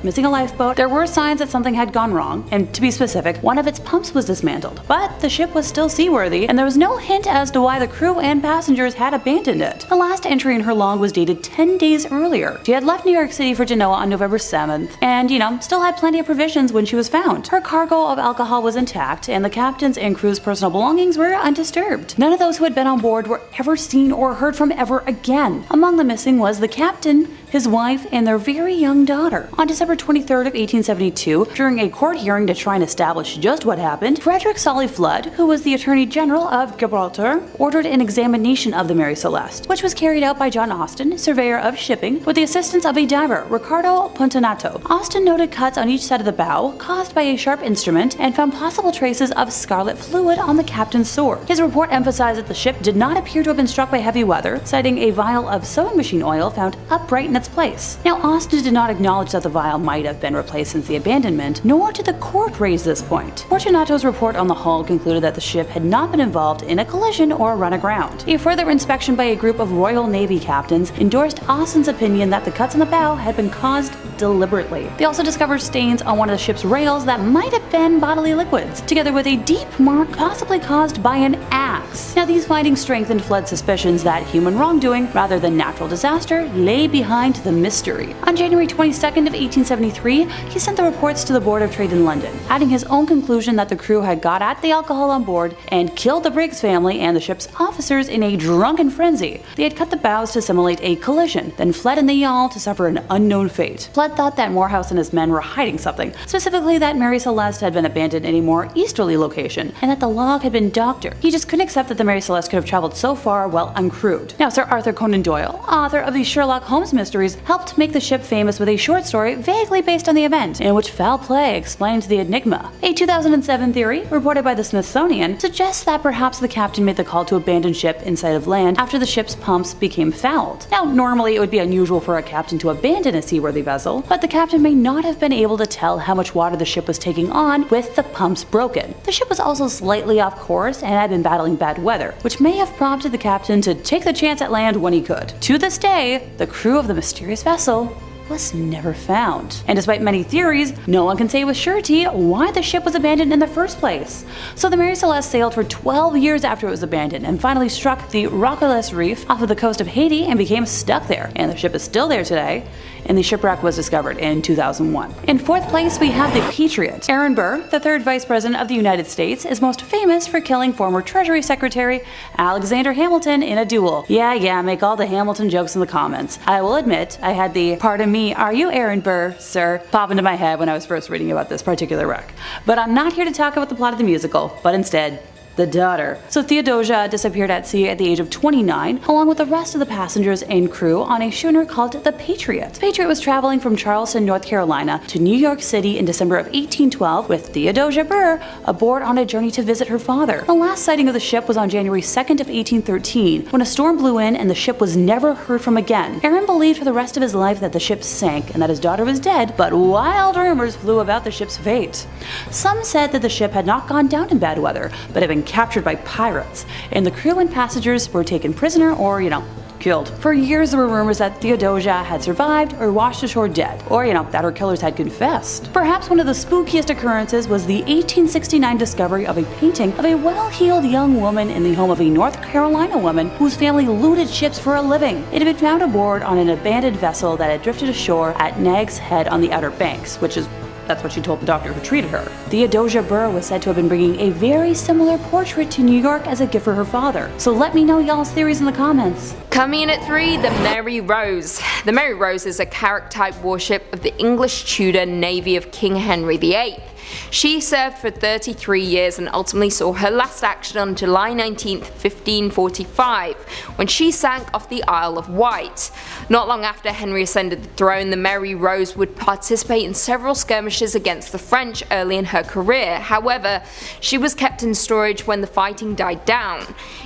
missing a lifeboat. There were signs that something had gone wrong, and to be specific, one of its pumps was dismantled. But the ship was still seaworthy, and there was no hint as to why the crew and passengers had abandoned it. The last entry in her log was dated 10 days earlier. She had left New York City for Genoa on November 7th, and, still had plenty of provisions when she was found. Her cargo of alcohol was intact, and the captain's and crew's personal belongings were undisturbed. None of those who had been on board were ever seen or heard from ever again. Among the missing was the captain, his wife, and their very young daughter. On December 23rd of 1872, during a court hearing to try and establish just what happened, Frederick Solly Flood, who was the Attorney General of Gibraltar, ordered an examination of the Mary Celeste, which was carried out by John Austin, surveyor of shipping, with the assistance of a diver, Ricardo Puntonato. Austin noted cuts on each side of the bow, caused by a sharp instrument, and found possible traces of scarlet fluid on the captain's sword. His report emphasized that the ship did not appear to have been struck by heavy weather, citing a vial of sewing machine oil found upright in its place. Now, Austin did not acknowledge that the vial might have been replaced since the abandonment, nor did the court raise this point. Fortunato's report on the hull concluded that the ship had not been involved in a collision or run aground. A further inspection by a group of Royal Navy captains endorsed Austin's opinion that the cuts on the bow had been caused deliberately. They also discovered stains on one of the ship's rails that might have been bodily liquids, together with a deep mark possibly caused by an axe. Now, these findings strengthened Flood's suspicions that human wrongdoing, rather than natural disaster, lay behind the mystery. On January 22nd of 1873, he sent the reports to the Board of Trade in London, adding his own conclusion that the crew had got at the alcohol on board and killed the Briggs family and the ship's officers in a drunken frenzy. They had cut the bows to simulate a collision, then fled in the yawl to suffer an unknown fate. Flood thought that Morehouse and his men were hiding something, specifically that Mary Celeste had been abandoned in a more easterly location, and that the log had been doctored. He just couldn't accept that the Mary Celeste could have traveled so far while uncrewed. Now, Sir Arthur Conan Doyle, author of the Sherlock Holmes mysteries, helped make the ship famous with a short story vaguely based on the event, in which foul play explained the enigma. A 2007 theory, reported by the Smithsonian, suggests that perhaps the captain made the call to abandon ship in sight of land after the ship's pumps became fouled. Now, normally it would be unusual for a captain to abandon a seaworthy vessel, but the captain may not have been able to tell how much water the ship was taking on with the pumps broken. The ship was also slightly off course and had been battling bad weather, which may have prompted the captain to take the chance at land when he could. To this day, the crew of the mysterious vessel was never found. And despite many theories, no one can say with surety why the ship was abandoned in the first place. So the Mary Celeste sailed for 12 years after it was abandoned and finally struck the Rochelles Reef off of the coast of Haiti and became stuck there. And the ship is still there today, and the shipwreck was discovered in 2001. In fourth place, we have the Patriot. Aaron Burr, the third Vice President of the United States, is most famous for killing former Treasury Secretary Alexander Hamilton in a duel. Yeah, make all the Hamilton jokes in the comments. I will admit, I had the "pardon me, are you Aaron Burr, sir?" pop into my head when I was first reading about this particular wreck. But I'm not here to talk about the plot of the musical, but instead, the daughter. So Theodosia disappeared at sea at the age of 29, along with the rest of the passengers and crew on a schooner called the Patriot. The Patriot was traveling from Charleston, North Carolina to New York City in December of 1812 with Theodosia Burr aboard on a journey to visit her father. The last sighting of the ship was on January 2nd of 1813, when a storm blew in and the ship was never heard from again. Aaron believed for the rest of his life that the ship sank and that his daughter was dead, but wild rumors flew about the ship's fate. Some said that the ship had not gone down in bad weather, but had been captured by pirates, and the crew and passengers were taken prisoner or, killed. For years there were rumors that Theodosia had survived or washed ashore dead, or that her killers had confessed. Perhaps one of the spookiest occurrences was the 1869 discovery of a painting of a well-heeled young woman in the home of a North Carolina woman whose family looted ships for a living. It had been found aboard on an abandoned vessel that had drifted ashore at Nag's Head on the Outer Banks, that's what she told the doctor who treated her. Theodosia Burr was said to have been bringing a very similar portrait to New York as a gift for her father. So let me know y'all's theories in the comments. Coming in at 3, the Mary Rose. The Mary Rose is a carrack-type warship of the English Tudor Navy of King Henry VIII. She served for 33 years and ultimately saw her last action on July 19, 1545, when she sank off the Isle of Wight. Not long after Henry ascended the throne, the Mary Rose would participate in several skirmishes against the French early in her career. However, she was kept in storage when the fighting died down.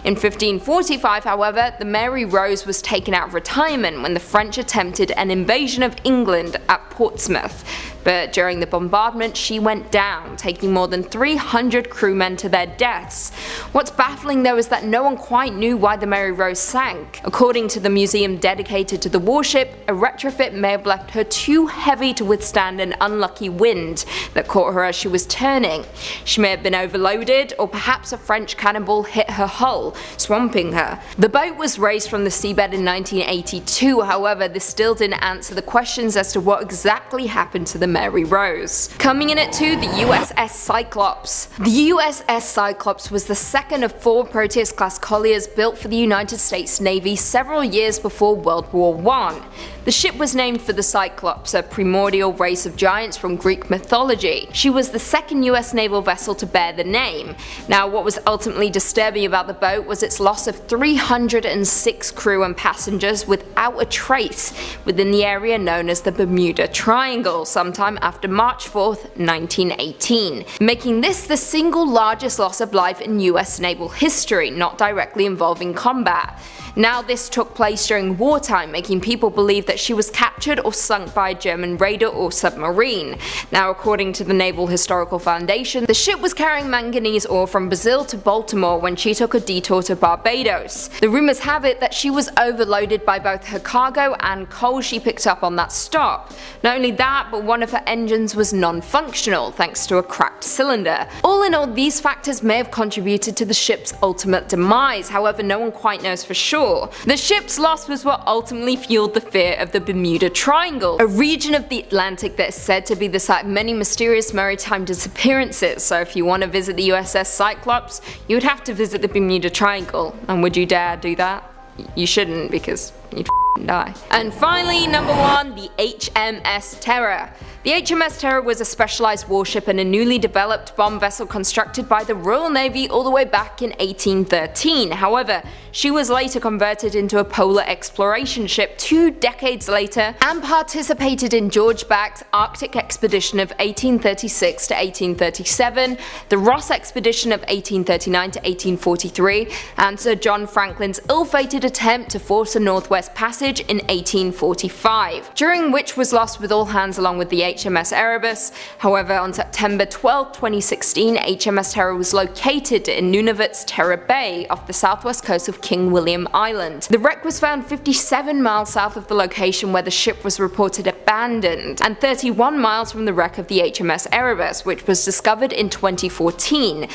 In 1545, however, the Mary Rose was taken out of retirement when the French attempted an invasion of England at Portsmouth. but during the bombardment she went down, taking more than 300 crewmen to their deaths. What's baffling though is that no one quite knew why the Mary Rose sank. According to the museum dedicated to the warship, a retrofit may have left her too heavy to withstand an unlucky wind that caught her as she was turning. She may have been overloaded, or perhaps a French cannonball hit her hull, swamping her. The boat was raised from the seabed in 1982, however this still didn't answer the questions as to what exactly happened to the Mary Rose. Coming in at 2, the USS Cyclops. The USS Cyclops was the second of 4 Proteus-class colliers built for the United States Navy several years before World War I. The ship was named for the Cyclops, a primordial race of giants from Greek mythology. She was the second US naval vessel to bear the name. Now, what was ultimately disturbing about the boat was its loss of 306 crew and passengers without a trace within the area known as the Bermuda Triangle sometime after March 4th, 1918, making this the single largest loss of life in US naval history, not directly involving combat. Now this took place during wartime, making people believe that she was captured or sunk by a German raider or submarine. Now according to the Naval Historical Foundation, the ship was carrying manganese ore from Brazil to Baltimore when she took a detour to Barbados. The rumours have it that she was overloaded by both her cargo and coal she picked up on that stop. Not only that, but one of her engines was non-functional thanks to a cracked cylinder. All in all, these factors may have contributed to the ship's ultimate demise, however no one quite knows for sure. The ship's loss was what ultimately fueled the fear of the Bermuda Triangle, a region of the Atlantic that is said to be the site of many mysterious maritime disappearances. So if you want to visit the USS Cyclops, you would have to visit the Bermuda Triangle. And would you dare do that? You shouldn't, because you'd die. And finally, number 1, the HMS Terror. The HMS Terror was a specialized warship and a newly developed bomb vessel constructed by the Royal Navy all the way back in 1813. However, she was later converted into a polar exploration ship 2 decades later and participated in George Back's Arctic expedition of 1836 to 1837, the Ross expedition of 1839 to 1843, and Sir John Franklin's ill-fated attempt to force a Northwest Passage in 1845, during which was lost with all hands along with the HMS Erebus. However, on September 12, 2016, HMS Terror was located in Nunavut's Terror Bay off the southwest coast of King William Island. The wreck was found 57 miles south of the location where the ship was reported abandoned, and 31 miles from the wreck of the HMS Erebus, which was discovered in 2014.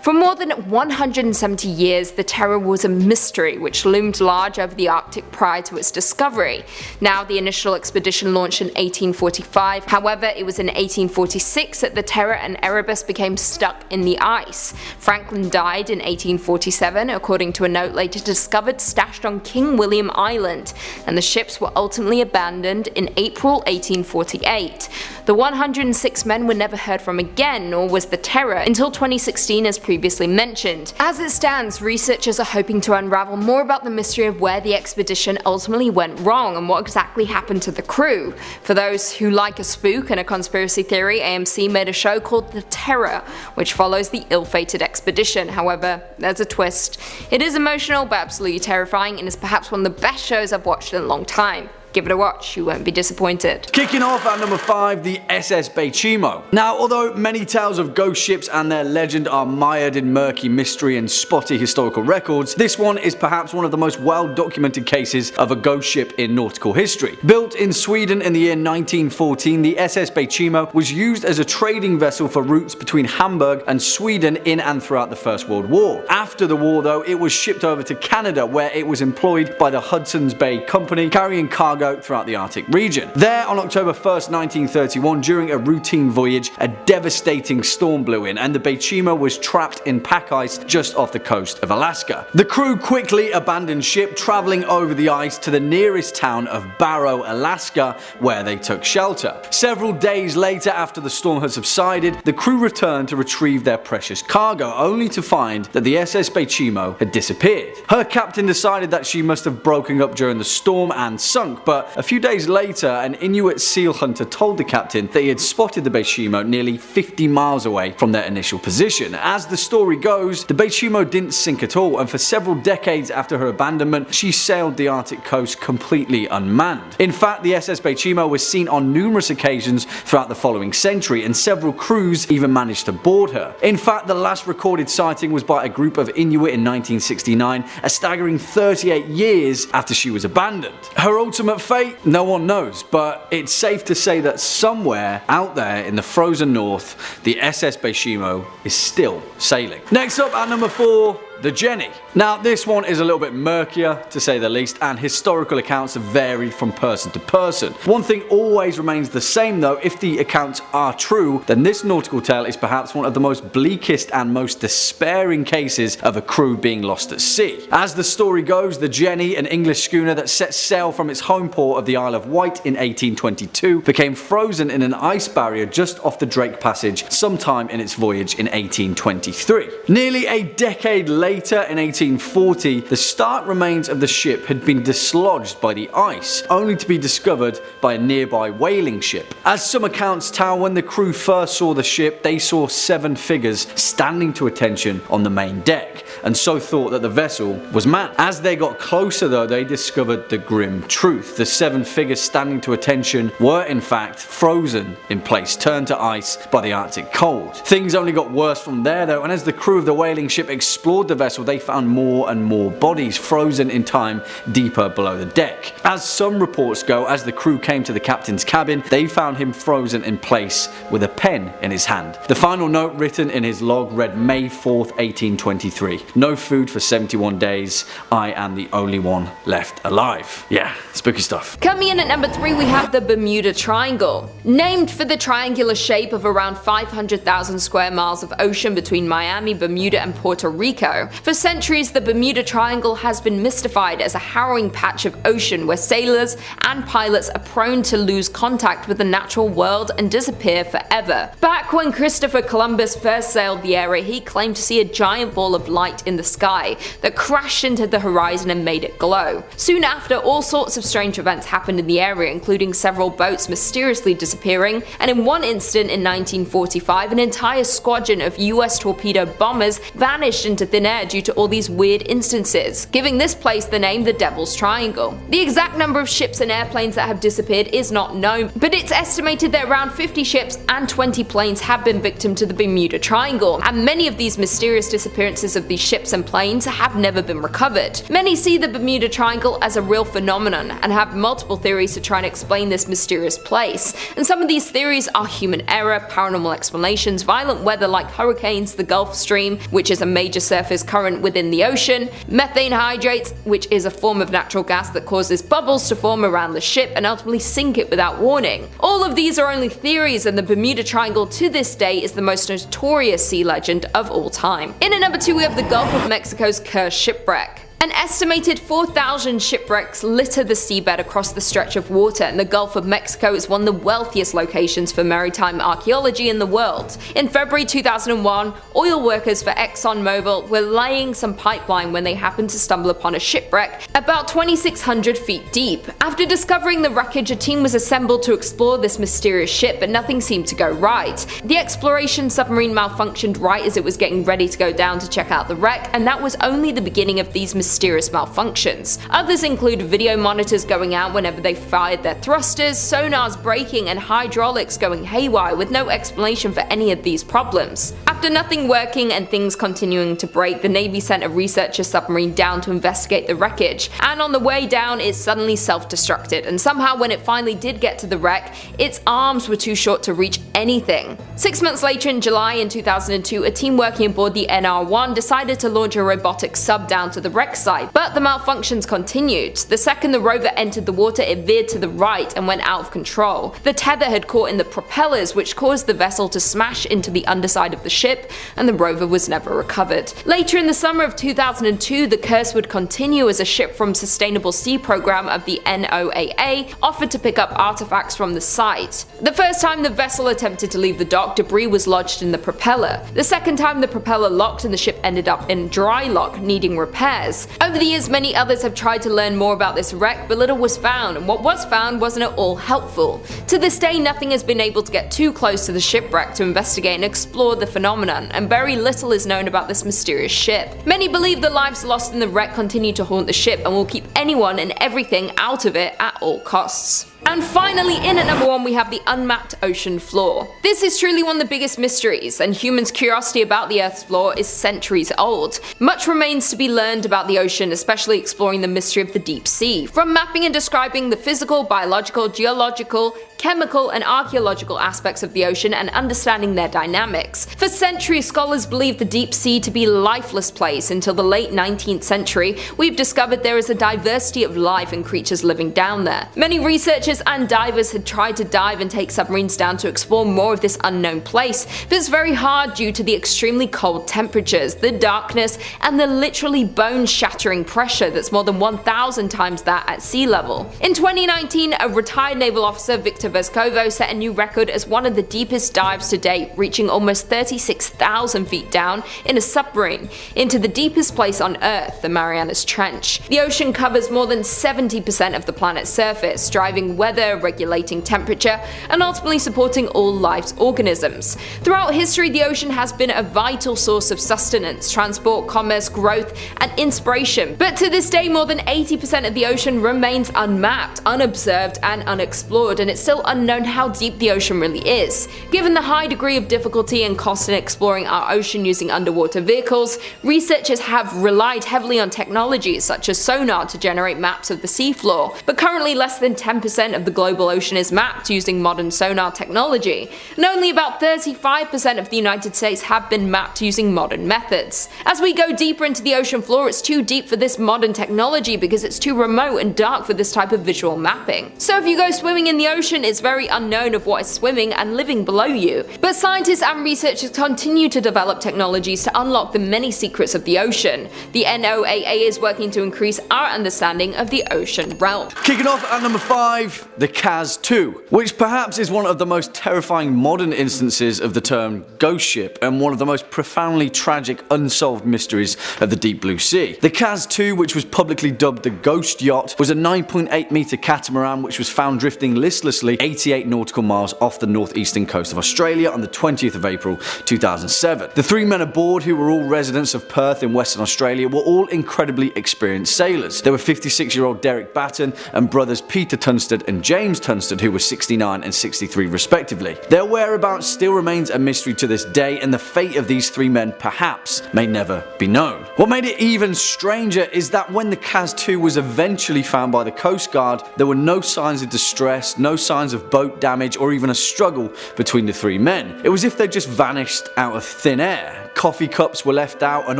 For more than 170 years, the Terror was a mystery which loomed large over the Arctic prior to its discovery. Now, the initial expedition launched in 1845. However, it was in 1846 that the Terror and Erebus became stuck in the ice. Franklin died in 1847, according to a note later discovered stashed on King William Island, and the ships were ultimately abandoned in April 1848. The 106 men were never heard from again, nor was the Terror, until 2016 as previously mentioned. As it stands, researchers are hoping to unravel more about the mystery of where the expedition ultimately went wrong and what exactly happened to the crew. For those who like a spook and a conspiracy theory, AMC made a show called The Terror, which follows the ill-fated expedition. However, there's a twist. It is emotional but absolutely terrifying, and is perhaps one of the best shows I've watched in a long time. Give it a watch, you won't be disappointed. Kicking off at number 5, the SS Beichimo. Now, although many tales of ghost ships and their legend are mired in murky mystery and spotty historical records, this one is perhaps one of the most well-documented cases of a ghost ship in nautical history. Built in Sweden in the year 1914, the SS Beichimo was used as a trading vessel for routes between Hamburg and Sweden in and throughout the First World War. After the war, though, it was shipped over to Canada, where it was employed by the Hudson's Bay Company, carrying cargo throughout the Arctic region. There, on October 1st, 1931, during a routine voyage, a devastating storm blew in, and the Beichimo was trapped in pack ice just off the coast of Alaska. The crew quickly abandoned ship, traveling over the ice to the nearest town of Barrow, Alaska, where they took shelter. Several days later, after the storm had subsided, the crew returned to retrieve their precious cargo, only to find that the SS Beichimo had disappeared. Her captain decided that she must have broken up during the storm and sunk, but but a few days later, an Inuit seal hunter told the captain that he had spotted the Beishimo nearly 50 miles away from their initial position. As the story goes, the Beishimo didn't sink at all, and for several decades after her abandonment, she sailed the Arctic coast completely unmanned. In fact, the SS Beishimo was seen on numerous occasions throughout the following century, and several crews even managed to board her. In fact, the last recorded sighting was by a group of Inuit in 1969, a staggering 38 years after she was abandoned. Her ultimate fate? No one knows, but it's safe to say that somewhere out there in the frozen north, the SS Beishimo is still sailing. Next up at number 4, the Jenny. Now this one is a little bit murkier to say the least, and historical accounts have varied from person to person. One thing always remains the same though: if the accounts are true, then this nautical tale is perhaps one of the most bleakest and most despairing cases of a crew being lost at sea. As the story goes, the Jenny, an English schooner that set sail from its home port of the Isle of Wight in 1822, became frozen in an ice barrier just off the Drake Passage sometime in its voyage in 1823. Nearly a decade later, in 1840, the stark remains of the ship had been dislodged by the ice, only to be discovered by a nearby whaling ship. As some accounts tell, when the crew first saw the ship, they saw 7 figures standing to attention on the main deck, and so thought that the vessel was manned. As they got closer though, they discovered the grim truth. The 7 figures standing to attention were in fact frozen in place, turned to ice by the Arctic cold. Things only got worse from there though, and as the crew of the whaling ship explored the vessel, they found more and more bodies frozen in time deeper below the deck. As some reports go, as the crew came to the captain's cabin, they found him frozen in place with a pen in his hand. The final note written in his log read May 4th, 1823. No food for 71 days. I am the only one left alive. Yeah, spooky stuff. Coming in at number 3, we have the Bermuda Triangle. Named for the triangular shape of around 500,000 square miles of ocean between Miami, Bermuda and Puerto Rico, for centuries the Bermuda Triangle has been mystified as a harrowing patch of ocean where sailors and pilots are prone to lose contact with the natural world and disappear forever. Back when Christopher Columbus first sailed the area, he claimed to see a giant ball of light in the sky that crashed into the horizon and made it glow. Soon after, all sorts of strange events happened in the area, including several boats mysteriously disappearing, and in one incident in 1945, an entire squadron of US torpedo bombers vanished into thin air due to all these weird instances, giving this place the name the Devil's Triangle. The exact number of ships and airplanes that have disappeared is not known, but it's estimated that around 50 ships and 20 planes have been victim to the Bermuda Triangle, and many of these mysterious disappearances of these ships and planes have never been recovered. Many see the Bermuda Triangle as a real phenomenon and have multiple theories to try and explain this mysterious place, and some of these theories are human error, paranormal explanations, violent weather like hurricanes, the Gulf Stream, which is a major surface current within the ocean, methane hydrates, which is a form of natural gas that causes bubbles to form around the ship and ultimately sink it without warning. All of these are only theories, and the Bermuda Triangle to this day is the most notorious sea legend of all time. In at number 2, we have the Gulf of Mexico's cursed shipwreck. An estimated 4,000 shipwrecks litter the seabed across the stretch of water, and the Gulf of Mexico is one of the wealthiest locations for maritime archaeology in the world. In February 2001, oil workers for ExxonMobil were laying some pipeline when they happened to stumble upon a shipwreck about 2,600 feet deep. After discovering the wreckage, a team was assembled to explore this mysterious ship, but nothing seemed to go right. The exploration submarine malfunctioned right as it was getting ready to go down to check out the wreck, and that was only the beginning of these mysterious malfunctions. Others include video monitors going out whenever they fired their thrusters, sonars breaking, and hydraulics going haywire with no explanation for any of these problems. After nothing working and things continuing to break, the Navy sent a researcher submarine down to investigate the wreckage, and on the way down it suddenly self-destructed, and somehow when it finally did get to the wreck, its arms were too short to reach anything. 6 months later, in July in 2002, a team working aboard the NR-1 decided to launch a robotic sub down to the wreck site, but the malfunctions continued. The second the rover entered the water, it veered to the right and went out of control. The tether had caught in the propellers, which caused the vessel to smash into the underside of the ship, and the rover was never recovered. Later in the summer of 2002, the curse would continue as a ship from Sustainable Sea Program of the NOAA offered to pick up artifacts from the site. The first time the vessel attempted to leave the dock, rock, debris was lodged in the propeller. The second time the propeller locked and the ship ended up in dry lock, needing repairs. Over the years, many others have tried to learn more about this wreck, but little was found, and what was found wasn't at all helpful. To this day, nothing has been able to get too close to the shipwreck to investigate and explore the phenomenon, and very little is known about this mysterious ship. Many believe the lives lost in the wreck continue to haunt the ship and will keep anyone and everything out of it at all costs. And finally, in at number 1, we have the unmapped ocean floor. This is truly one of the biggest mysteries, and humans' curiosity about the Earth's floor is centuries old. Much remains to be learned about the ocean, especially exploring the mystery of the deep sea. From mapping and describing the physical, biological, geological, chemical, and archaeological aspects of the ocean and understanding their dynamics. For centuries, scholars believed the deep sea to be a lifeless place. Until the late 19th century, we've discovered there is a diversity of life and creatures living down there. Many researchers and divers had tried to dive and take submarines down to explore more of this unknown place, but it's very hard due to the extremely cold temperatures, the darkness, and the literally bone-shattering pressure that's more than 1,000 times that at sea level. In 2019, a retired naval officer, Victor Vescovo, set a new record as one of the deepest dives to date, reaching almost 36,000 feet down in a submarine into the deepest place on Earth, the Marianas Trench. The ocean covers more than 70% of the planet's surface, driving weather, regulating temperature, and ultimately supporting all life's organisms. Throughout history, the ocean has been a vital source of sustenance, transport, commerce, growth, and inspiration. But to this day, more than 80% of the ocean remains unmapped, unobserved, and unexplored, and it's still unknown how deep the ocean really is. Given the high degree of difficulty and cost in exploring our ocean using underwater vehicles, researchers have relied heavily on technologies such as sonar to generate maps of the seafloor, but currently less than 10% of the global ocean is mapped using modern sonar technology, and only about 35% of the United States have been mapped using modern methods. As we go deeper into the ocean floor, it's too deep for this modern technology because it's too remote and dark for this type of visual mapping. So if you go swimming in the ocean, it's very unknown of what is swimming and living below you. But scientists and researchers continue to develop technologies to unlock the many secrets of the ocean. The NOAA is working to increase our understanding of the ocean realm. Kicking off at number 5, the KAZ-2, which perhaps is one of the most terrifying modern instances of the term ghost ship and one of the most profoundly tragic unsolved mysteries of the deep blue sea. The KAZ-2, which was publicly dubbed the Ghost Yacht, was a 9.8 meter catamaran which was found drifting listlessly 88 nautical miles off the northeastern coast of Australia on the 20th of April 2007. The 3 men aboard, who were all residents of Perth in Western Australia, were all incredibly experienced sailors. They were 56-year-old Derek Batten and brothers Peter Tunstall and James Tunstall, who were 69 and 63 respectively. Their whereabouts still remains a mystery to this day, and the fate of these 3 men perhaps may never be known. What made it even stranger is that when the KAZ-2 was eventually found by the Coast Guard, there were no signs of distress, no signs of boat damage, or even a struggle between the 3 men. It was as if they just vanished out of thin air. Coffee cups were left out and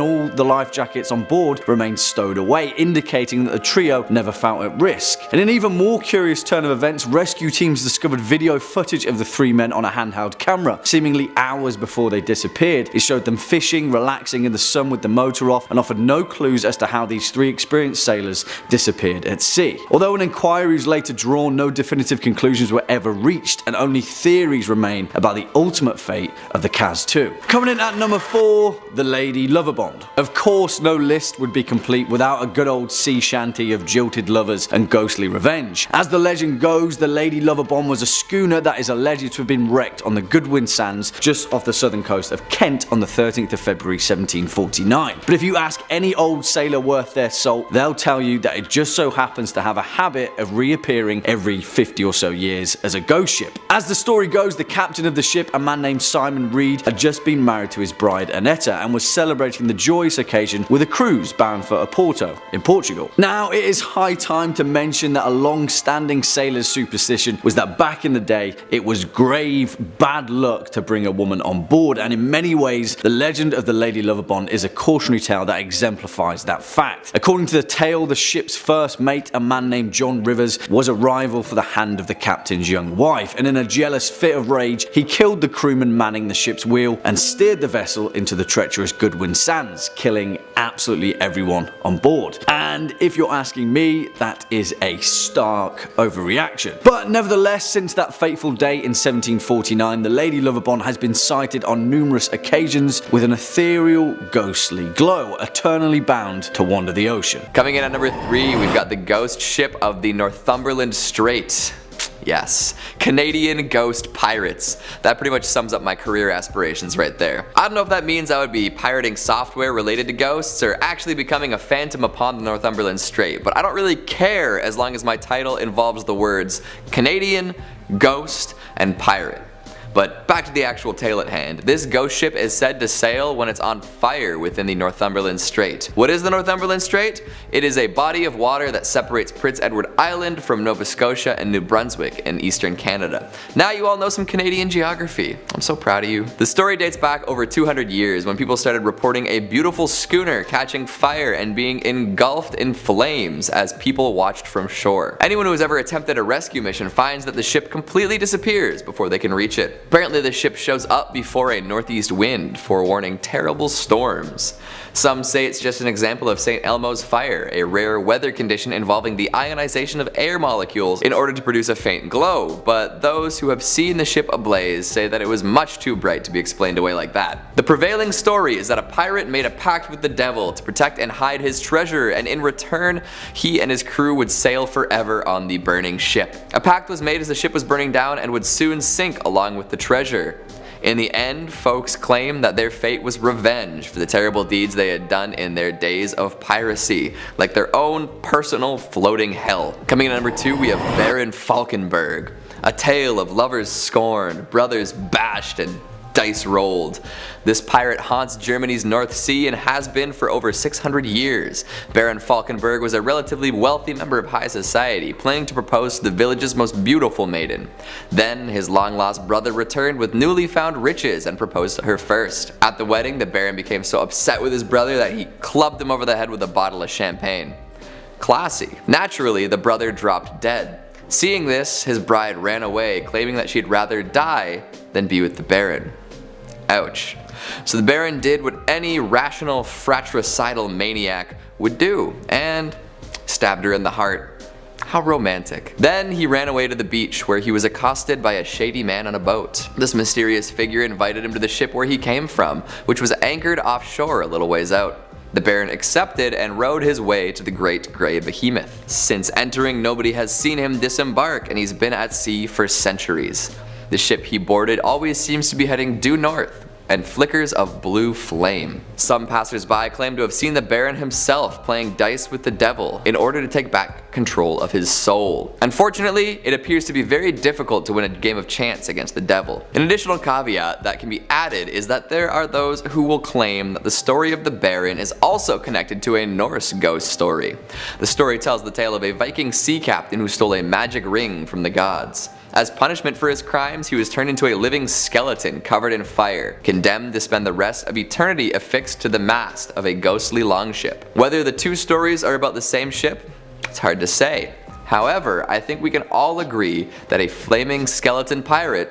all the life jackets on board remained stowed away, indicating that the trio never felt at risk. In an even more curious turn of events, rescue teams discovered video footage of the 3 men on a handheld camera, seemingly hours before they disappeared. It showed them fishing, relaxing in the sun with the motor off, and offered no clues as to how these 3 experienced sailors disappeared at sea. Although an inquiry was later drawn, no definitive conclusions were ever reached, and only theories remain about the ultimate fate of the KAZ-2. Coming in at number 4, the Lady Loverbond. Of course, no list would be complete without a good old sea shanty of jilted lovers and ghostly revenge. As the legend goes, the Lady Loverbond was a schooner that is alleged to have been wrecked on the Goodwin Sands just off the southern coast of Kent on the 13th of February 1749. But if you ask any old sailor worth their salt, they'll tell you that it just so happens to have a habit of reappearing every 50 or so years as a ghost ship. As the story goes, the captain of the ship, a man named Simon Reed, had just been married to his bride Annetta and was celebrating the joyous occasion with a cruise bound for Oporto in Portugal. Now, it is high time to mention that a long-standing sailor's superstition was that back in the day, it was grave bad luck to bring a woman on board, and in many ways, the legend of the Lady Loverbond is a cautionary tale that exemplifies that fact. According to the tale, the ship's first mate, a man named John Rivers, was a rival for the hand of the captain's young wife, and in a jealous fit of rage, he killed the crewman manning the ship's wheel and steered the vessel into into the treacherous Goodwin Sands, killing absolutely everyone on board. And if you're asking me, that is a stark overreaction. But nevertheless, since that fateful day in 1749, the Lady Loverbond has been sighted on numerous occasions with an ethereal, ghostly glow, eternally bound to wander the ocean. Coming in at number 3, we've got the ghost ship of the Northumberland Strait. Yes, Canadian ghost pirates. That pretty much sums up my career aspirations right there. I don't know if that means I would be pirating software related to ghosts or actually becoming a phantom upon the Northumberland Strait, but I don't really care as long as my title involves the words Canadian, ghost, and pirate. But back to the actual tale at hand. This ghost ship is said to sail when it's on fire within the Northumberland Strait. What is the Northumberland Strait? It is a body of water that separates Prince Edward Island from Nova Scotia and New Brunswick in eastern Canada. Now you all know some Canadian geography. I'm so proud of you. The story dates back over 200 years when people started reporting a beautiful schooner catching fire and being engulfed in flames as people watched from shore. Anyone who has ever attempted a rescue mission finds that the ship completely disappears before they can reach it. Apparently the ship shows up before a northeast wind, forewarning terrible storms. Some say it's just an example of St. Elmo's fire, a rare weather condition involving the ionization of air molecules in order to produce a faint glow, but those who have seen the ship ablaze say that it was much too bright to be explained away like that. The prevailing story is that a pirate made a pact with the devil to protect and hide his treasure, and in return, he and his crew would sail forever on the burning ship. A pact was made as the ship was burning down and would soon sink along with the treasure. In the end, folks claim that their fate was revenge for the terrible deeds they had done in their days of piracy, like their own personal floating hell. Coming in at number 2, we have Baron Falkenberg, a tale of lovers scorned, brothers bashed, and dice rolled. This pirate haunts Germany's North Sea and has been for over 600 years. Baron Falkenberg was a relatively wealthy member of high society, planning to propose to the village's most beautiful maiden. Then his long-lost brother returned with newly found riches and proposed to her first. At the wedding, the Baron became so upset with his brother that he clubbed him over the head with a bottle of champagne. Classy. Naturally, the brother dropped dead. Seeing this, his bride ran away, claiming that she'd rather die than be with the Baron. Ouch. So the Baron did what any rational fratricidal maniac would do, and stabbed her in the heart. How romantic. Then he ran away to the beach where he was accosted by a shady man on a boat. This mysterious figure invited him to the ship where he came from, which was anchored offshore a little ways out. The Baron accepted and rowed his way to the Great Grey Behemoth. Since entering, nobody has seen him disembark, and he's been at sea for centuries. The ship he boarded always seems to be heading due north, and flickers of blue flame. Some passersby claim to have seen the Baron himself playing dice with the devil in order to take back control of his soul. Unfortunately, it appears to be very difficult to win a game of chance against the devil. An additional caveat that can be added is that there are those who will claim that the story of the Baron is also connected to a Norse ghost story. The story tells the tale of a Viking sea captain who stole a magic ring from the gods. As punishment for his crimes, he was turned into a living skeleton covered in fire, condemned to spend the rest of eternity affixed to the mast of a ghostly longship. Whether the two stories are about the same ship, it's hard to say. However, I think we can all agree that a flaming skeleton pirate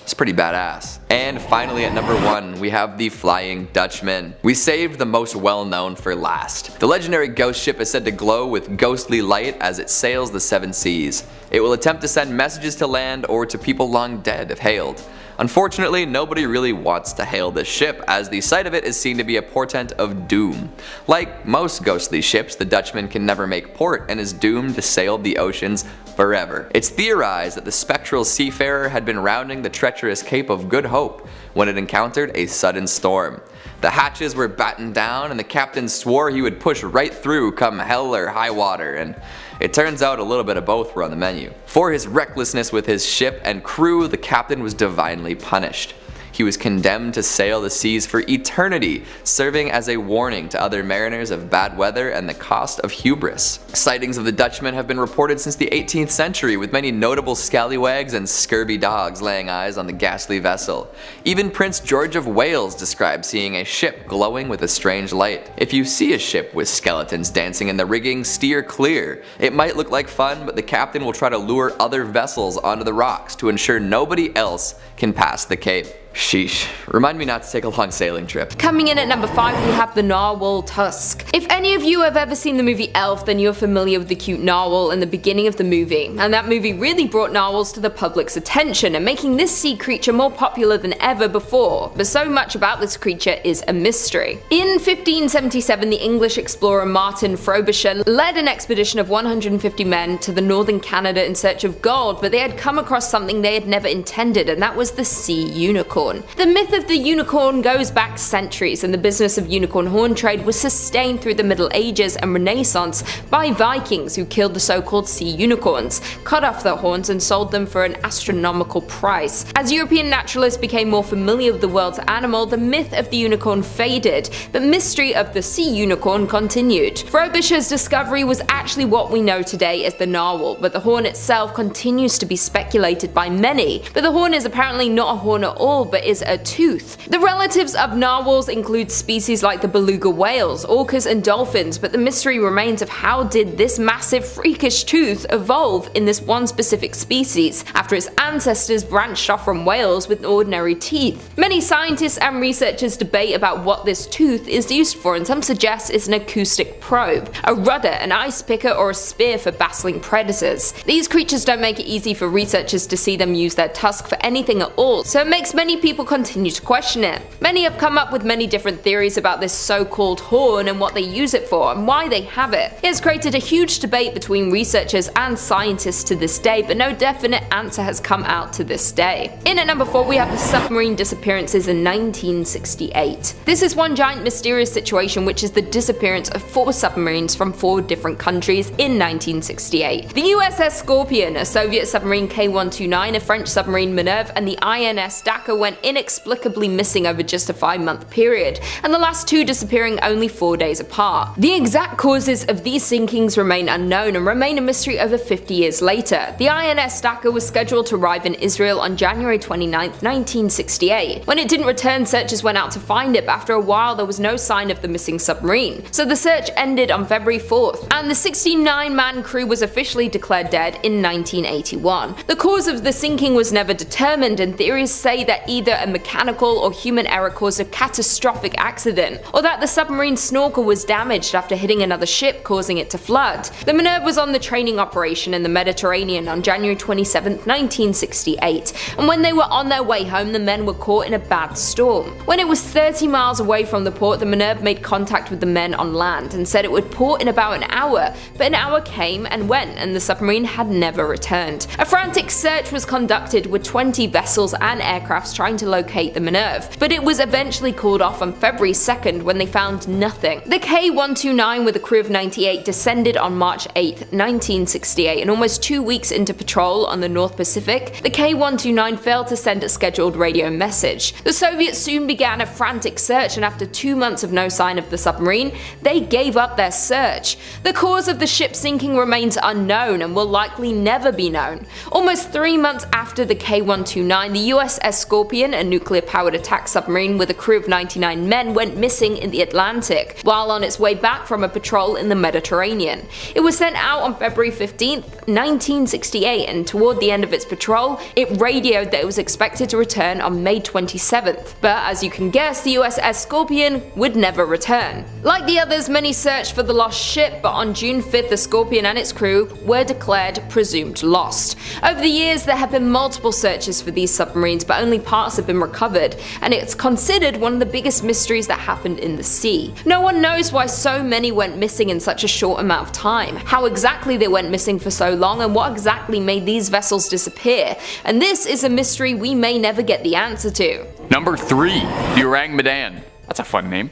is pretty badass. And finally at number 1, we have the Flying Dutchman. We saved the most well known for last. The legendary ghost ship is said to glow with ghostly light as it sails the 7 seas. It will attempt to send messages to land or to people long dead if hailed. Unfortunately, nobody really wants to hail this ship, as the sight of it is seen to be a portent of doom. Like most ghostly ships, the Dutchman can never make port and is doomed to sail the oceans forever. It's theorized that the spectral seafarer had been rounding the treacherous Cape of Good Hope when it encountered a sudden storm. The hatches were battened down and the captain swore he would push right through come hell or high water, and it turns out a little bit of both were on the menu. For his recklessness with his ship and crew, the captain was divinely punished. He was condemned to sail the seas for eternity, serving as a warning to other mariners of bad weather and the cost of hubris. Sightings of the Dutchman have been reported since the 18th century, with many notable scallywags and scurvy dogs laying eyes on the ghastly vessel. Even Prince George of Wales described seeing a ship glowing with a strange light. If you see a ship with skeletons dancing in the rigging, steer clear. It might look like fun, but the captain will try to lure other vessels onto the rocks to ensure nobody else can pass the cape. Sheesh. Remind me not to take a long sailing trip. Coming in at number 5, we have the narwhal tusk. If any of you have ever seen the movie Elf, then you're familiar with the cute narwhal in the beginning of the movie, and that movie really brought narwhals to the public's attention and making this sea creature more popular than ever before, but so much about this creature is a mystery. In 1577, the English explorer Martin Frobisher led an expedition of 150 men to the northern Canada in search of gold, but they had come across something they had never intended, and that was the sea unicorn. The myth of the unicorn goes back centuries, and the business of unicorn horn trade was sustained through the Middle Ages and Renaissance by Vikings who killed the so-called sea unicorns, cut off their horns and sold them for an astronomical price. As European naturalists became more familiar with the world's animal, the myth of the unicorn faded, but mystery of the sea unicorn continued. Frobisher's discovery was actually what we know today as the narwhal, but the horn itself continues to be speculated by many. But the horn is apparently not a horn at all, but is a tooth. The relatives of narwhals include species like the beluga whales, orcas and dolphins, but the mystery remains of how did this massive freakish tooth evolve in this one specific species after its ancestors branched off from whales with ordinary teeth. Many scientists and researchers debate about what this tooth is used for, and some suggest it's an acoustic probe, a rudder, an ice picker, or a spear for battling predators. These creatures don't make it easy for researchers to see them use their tusk for anything at all, so it makes many people continue to question it. Many have come up with many different theories about this so-called horn and what they use it for and why they have it. It has created a huge debate between researchers and scientists to this day, but no definite answer has come out to this day. In at number 4, we have the submarine disappearances in 1968. This is one giant mysterious situation, which is the disappearance of 4 submarines from 4 different countries in 1968. The USS Scorpion, a Soviet submarine K-129, a French submarine Minerve, and the INS Dakar went inexplicably missing over just a 5-month period, and the last 2 disappearing only 4 days apart. The exact causes of these sinkings remain unknown and remain a mystery over 50 years later. The INS Dakar was scheduled to arrive in Israel on January 29, 1968. When it didn't return, searchers went out to find it, but after a while there was no sign of the missing submarine. So the search ended on February 4th, and the 69-man crew was officially declared dead in 1981. The cause of the sinking was never determined, and theories say that either a mechanical or human error caused a catastrophic accident, or that the submarine snorkel was damaged after hitting another ship, causing it to flood. The Minerve was on the training operation in the Mediterranean on January 27, 1968, and when they were on their way home, the men were caught in a bad storm. When it was 30 miles away from the port, the Minerve made contact with the men on land and said it would port in about an hour, but an hour came and went, and the submarine had never returned. A frantic search was conducted with 20 vessels and aircrafts trying to locate the Minerve, but it was eventually called off on February 2nd when they found nothing. The K-129 with a crew of 98 descended on March 8, 1968, and almost 2 weeks into patrol on the North Pacific, the K-129 failed to send a scheduled radio message. The Soviets soon began a frantic search, and after 2 months of no sign of the submarine, they gave up their search. The cause of the ship sinking remains unknown and will likely never be known. Almost 3 months after the K-129, the USS Scorpion, a nuclear-powered attack submarine with a crew of 99 men, went missing in the Atlantic while on its way back from a patrol in the Mediterranean. It was sent out on February 15, 1968, and toward the end of its patrol, it radioed that it was expected to return on May 27th. But as you can guess, the USS Scorpion would never return. Like the others, many searched for the lost ship, but on June 5th, the Scorpion and its crew were declared presumed lost. Over the years, there have been multiple searches for these submarines, but only parts have been recovered, and it's considered one of the biggest mysteries that happened in the sea. No one knows why so many went missing in such a short amount of time, how exactly they went missing for so long, and what exactly made these vessels disappear. And this is a mystery we may never get the answer to. Number 3. The Orang Medan. That's a fun name.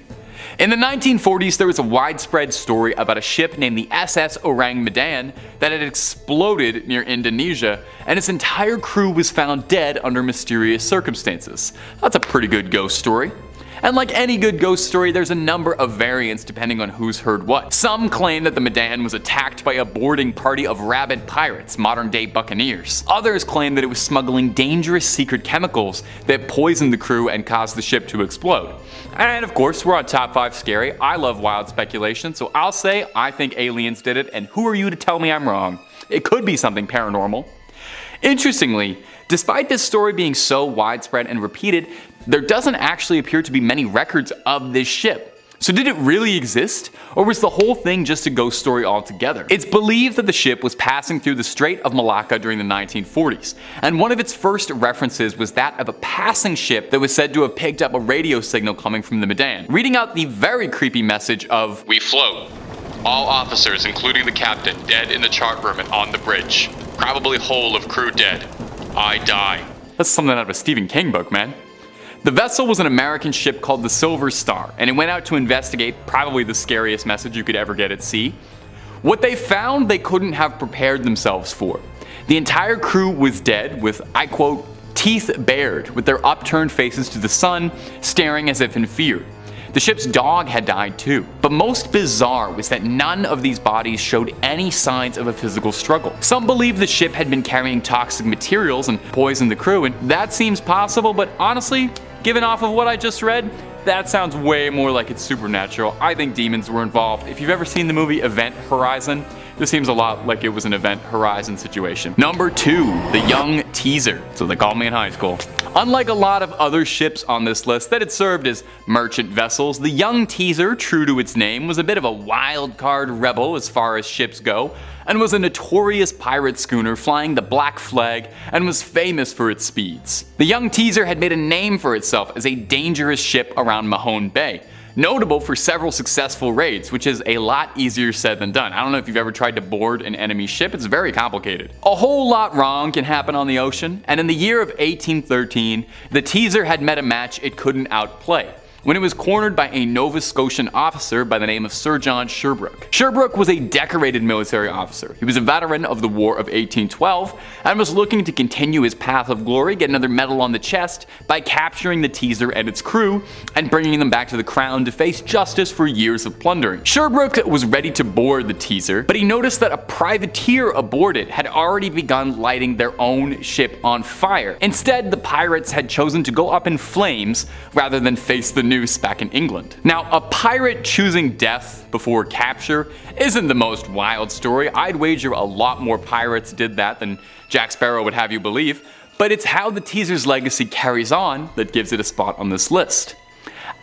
In the 1940s, there was a widespread story about a ship named the SS Orang Medan that had exploded near Indonesia, and its entire crew was found dead under mysterious circumstances. That's a pretty good ghost story. And like any good ghost story, there's a number of variants depending on who's heard what. Some claim that the Medan was attacked by a boarding party of rabid pirates, modern-day buccaneers. Others claim that it was smuggling dangerous secret chemicals that poisoned the crew and caused the ship to explode. And of course, we're on Top 5 Scary. I love wild speculation, so I'll say I think aliens did it, and who are you to tell me I'm wrong? It could be something paranormal. Interestingly, despite this story being so widespread and repeated, there doesn't actually appear to be many records of this ship. So did it really exist? Or was the whole thing just a ghost story altogether? It's believed that the ship was passing through the Strait of Malacca during the 1940s, and one of its first references was that of a passing ship that was said to have picked up a radio signal coming from the Medan, reading out the very creepy message of, "We float. All officers, including the captain, dead in the chart room and on the bridge. Probably whole of crew dead. I die." That's something out of a Stephen King book, man. The vessel was an American ship called the Silver Star, and it went out to investigate probably the scariest message you could ever get at sea. What they found they couldn't have prepared themselves for. The entire crew was dead with, I quote, "teeth bared, with their upturned faces to the sun, staring as if in fear." The ship's dog had died too. But most bizarre was that none of these bodies showed any signs of a physical struggle. Some believe the ship had been carrying toxic materials and poisoned the crew, and that seems possible, but honestly, given off of what I just read, that sounds way more like it's supernatural. I think demons were involved. If you've ever seen the movie Event Horizon, this seems a lot like it was an Event Horizon situation. Number 2, the Young Teaser. So they called me in high school. Unlike a lot of other ships on this list that had served as merchant vessels, the Young Teaser, true to its name, was a bit of a wild card rebel as far as ships go, and was a notorious pirate schooner flying the Black Flag and was famous for its speeds. The Young Teaser had made a name for itself as a dangerous ship around Mahone Bay, notable for several successful raids, which is a lot easier said than done. I don't know if you've ever tried to board an enemy ship, it's very complicated. A whole lot wrong can happen on the ocean, and in the year of 1813, the Teaser had met a match it couldn't outplay, when it was cornered by a Nova Scotian officer by the name of Sir John Sherbrooke. Sherbrooke was a decorated military officer. He was a veteran of the War of 1812 and was looking to continue his path of glory, get another medal on the chest by capturing the Teaser and its crew and bringing them back to the crown to face justice for years of plundering. Sherbrooke was ready to board the Teaser, but he noticed that a privateer aboard it had already begun lighting their own ship on fire. Instead, the pirates had chosen to go up in flames rather than face the noose back in England. Now, a pirate choosing death before capture isn't the most wild story. I'd wager a lot more pirates did that than Jack Sparrow would have you believe, but it's how the Teaser's legacy carries on that gives it a spot on this list.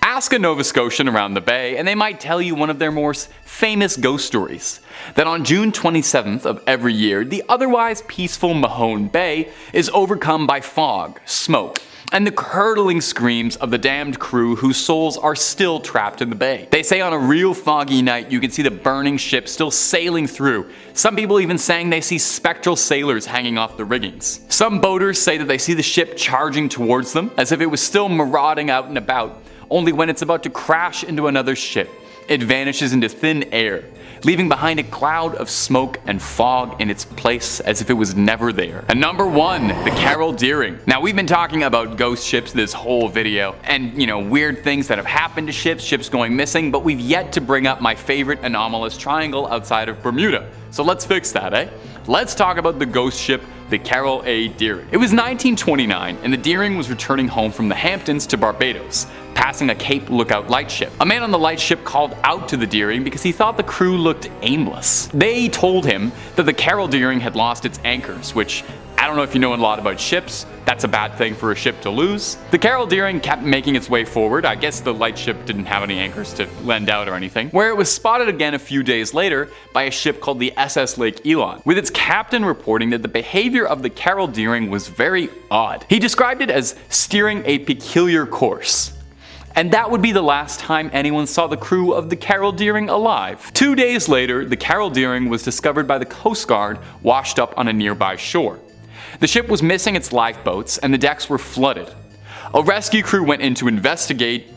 Ask a Nova Scotian around the bay and they might tell you one of their more famous ghost stories, that on June 27th of every year, the otherwise peaceful Mahone Bay is overcome by fog, smoke, and the curdling screams of the damned crew whose souls are still trapped in the bay. They say on a real foggy night you can see the burning ship still sailing through. Some people even saying they see spectral sailors hanging off the riggings. Some boaters say that they see the ship charging towards them as if it was still marauding out and about, only when it's about to crash into another ship, it vanishes into thin air, leaving behind a cloud of smoke and fog in its place as if it was never there. And number 1, the Carol Deering. Now, we've been talking about ghost ships this whole video, and weird things that have happened to ships going missing, but we've yet to bring up my favorite anomalous triangle outside of Bermuda. So let's fix that, eh? Let's talk about the ghost ship, the Carol A. Deering. It was 1929, and the Deering was returning home from the Hamptons to Barbados, passing a Cape Lookout lightship. A man on the lightship called out to the Deering because he thought the crew looked aimless. They told him that the Carol Deering had lost its anchors, which, I don't know if you know a lot about ships, that's a bad thing for a ship to lose. The Carol Deering kept making its way forward. I guess the lightship didn't have any anchors to lend out or anything, where it was spotted again a few days later by a ship called the SS Lake Elon, with its captain reporting that the behavior of the Carol Deering was very odd. He described it as steering a peculiar course. And that would be the last time anyone saw the crew of the Carol Deering alive. 2 days later, the Carol Deering was discovered by the Coast Guard washed up on a nearby shore. The ship was missing its lifeboats and the decks were flooded. A rescue crew went in to investigate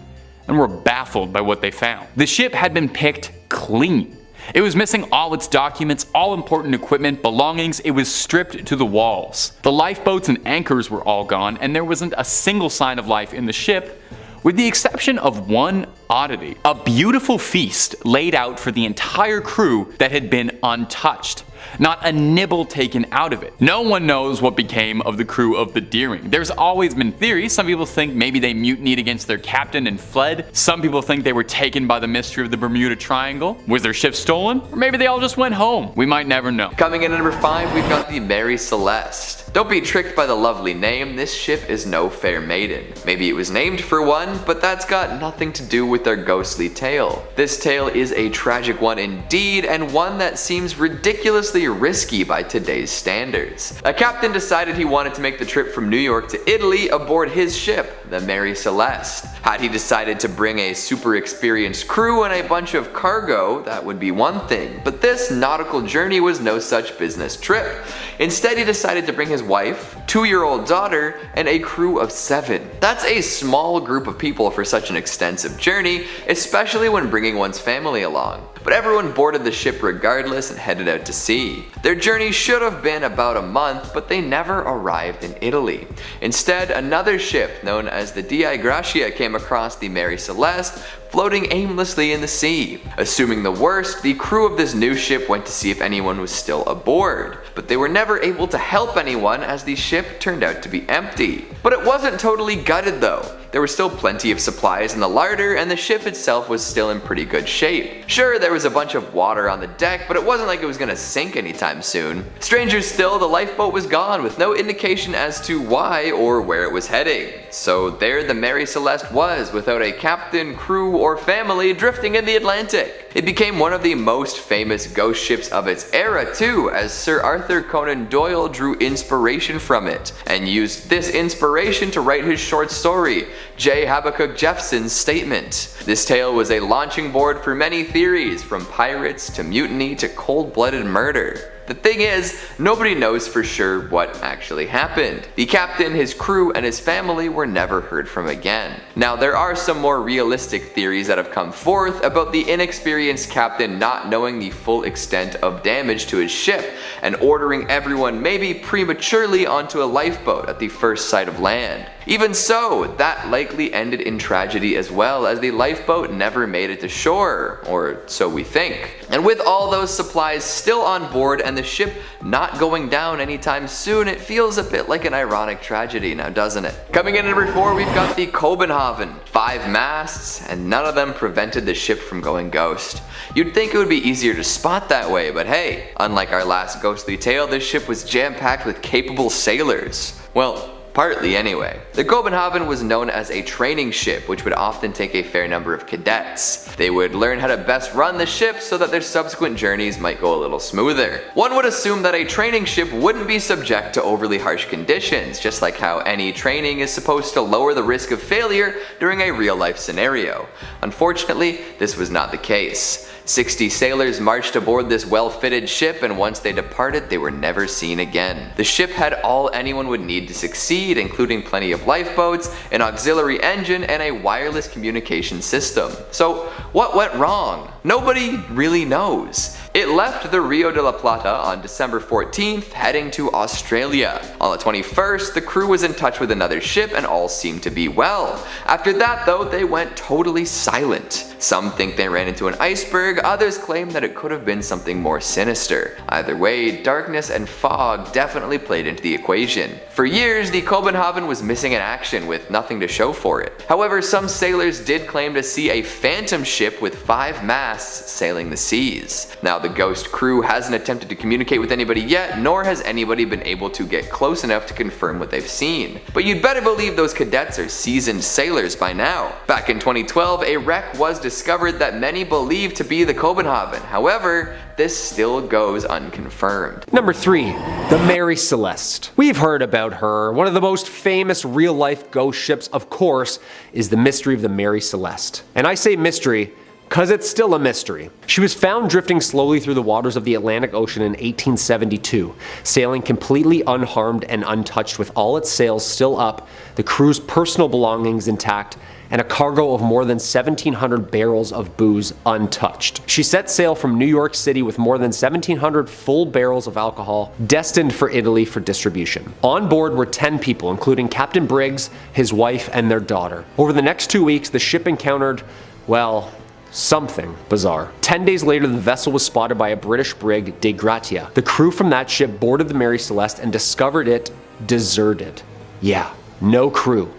and were baffled by what they found. The ship had been picked clean. It was missing all its documents, all important equipment, belongings. It was stripped to the walls. The lifeboats and anchors were all gone, and there wasn't a single sign of life in the ship, with the exception of one oddity: a beautiful feast laid out for the entire crew that had been untouched. not a nibble taken out of it. No one knows what became of the crew of the Deering. There's always been theories. Some people think maybe they mutinied against their captain and fled. Some people think they were taken by the mystery of the Bermuda Triangle. Was their ship stolen? Or maybe they all just went home. We might never know. Coming in at number 5, we've got the Mary Celeste. Don't be tricked by the lovely name, this ship is no fair maiden. Maybe it was named for one, but that's got nothing to do with their ghostly tale. This tale is a tragic one indeed, and one that seems ridiculously risky by today's standards. A captain decided he wanted to make the trip from New York to Italy aboard his ship, the Mary Celeste. Had he decided to bring a super experienced crew and a bunch of cargo, that would be one thing, but this nautical journey was no such business trip. Instead, he decided to bring his wife, 2-year-old daughter, and a crew of 7. That's a small group of people for such an extensive journey, especially when bringing one's family along. But everyone boarded the ship regardless and headed out to sea. Their journey should have been about a month, but they never arrived in Italy. Instead, another ship known as the Dei Gratia came across the Mary Celeste, floating aimlessly in the sea. Assuming the worst, the crew of this new ship went to see if anyone was still aboard, but they were never able to help anyone as the ship turned out to be empty. But it wasn't totally gutted though. There were still plenty of supplies in the larder, and the ship itself was still in pretty good shape. Sure, there was a bunch of water on the deck, but it wasn't like it was gonna sink anytime soon. Stranger still, the lifeboat was gone with no indication as to why or where it was heading. So there the Mary Celeste was, without a captain, crew, or family, drifting in the Atlantic. It became one of the most famous ghost ships of its era too, as Sir Arthur Conan Doyle drew inspiration from it, and used this inspiration to write his short story, J. Habakkuk Jeffson's Statement. This tale was a launching board for many theories, from pirates to mutiny to cold-blooded murder. The thing is, nobody knows for sure what actually happened. The captain, his crew, and his family were never heard from again. Now, there are some more realistic theories that have come forth about the inexperienced captain not knowing the full extent of damage to his ship and ordering everyone maybe prematurely onto a lifeboat at the first sight of land. Even so, that likely ended in tragedy as well, as the lifeboat never made it to shore, or so we think. And with all those supplies still on board and the ship not going down anytime soon, it feels a bit like an ironic tragedy now, doesn't it? Coming in at number 4, we've got the Kobenhagen. 5 masts, and none of them prevented the ship from going ghost. You'd think it would be easier to spot that way, but hey, unlike our last ghostly tale, this ship was jam-packed with capable sailors. Well, partly anyway. The Kobenhagen was known as a training ship, which would often take a fair number of cadets. They would learn how to best run the ship so that their subsequent journeys might go a little smoother. One would assume that a training ship wouldn't be subject to overly harsh conditions, just like how any training is supposed to lower the risk of failure during a real-life scenario. Unfortunately, this was not the case. 60 sailors marched aboard this well-fitted ship, and once they departed, they were never seen again. The ship had all anyone would need to succeed, including plenty of lifeboats, an auxiliary engine, and a wireless communication system. So, what went wrong? Nobody really knows. It left the Rio de la Plata on December 14th, heading to Australia. On the 21st, the crew was in touch with another ship and all seemed to be well. After that though, they went totally silent. Some think they ran into an iceberg, others claim that it could have been something more sinister. Either way, darkness and fog definitely played into the equation. For years, the Kobenhagen was missing in action with nothing to show for it. However, some sailors did claim to see a phantom ship with 5 masts sailing the seas. Now, the ghost crew hasn't attempted to communicate with anybody yet, nor has anybody been able to get close enough to confirm what they've seen. But you'd better believe those cadets are seasoned sailors by now. Back in 2012, a wreck was discovered that many believe to be the Kobenhagen. However, this still goes unconfirmed. Number 3, the Mary Celeste. We've heard about her. One of the most famous real-life ghost ships, of course, is the mystery of the Mary Celeste. And I say mystery because it's still a mystery. She was found drifting slowly through the waters of the Atlantic Ocean in 1872, sailing completely unharmed and untouched with all its sails still up, the crew's personal belongings intact, and a cargo of more than 1,700 barrels of booze untouched. She set sail from New York City with more than 1,700 full barrels of alcohol destined for Italy for distribution. On board were 10 people, including Captain Briggs, his wife, and their daughter. Over the next 2 weeks, the ship encountered, well, something bizarre. 10 days later, the vessel was spotted by a British brig, De Gratia. The crew from that ship boarded the Mary Celeste and discovered it deserted. Yeah, no crew.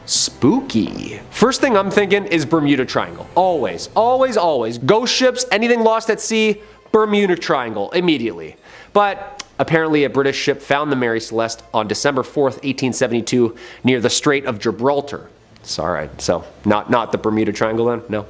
Spooky. First thing I'm thinking is Bermuda Triangle. Always, always, always. Ghost ships, anything lost at sea, Bermuda Triangle, immediately. But apparently a British ship found the Mary Celeste on December 4th, 1872, near the Strait of Gibraltar. Sorry, so not the Bermuda Triangle then? No?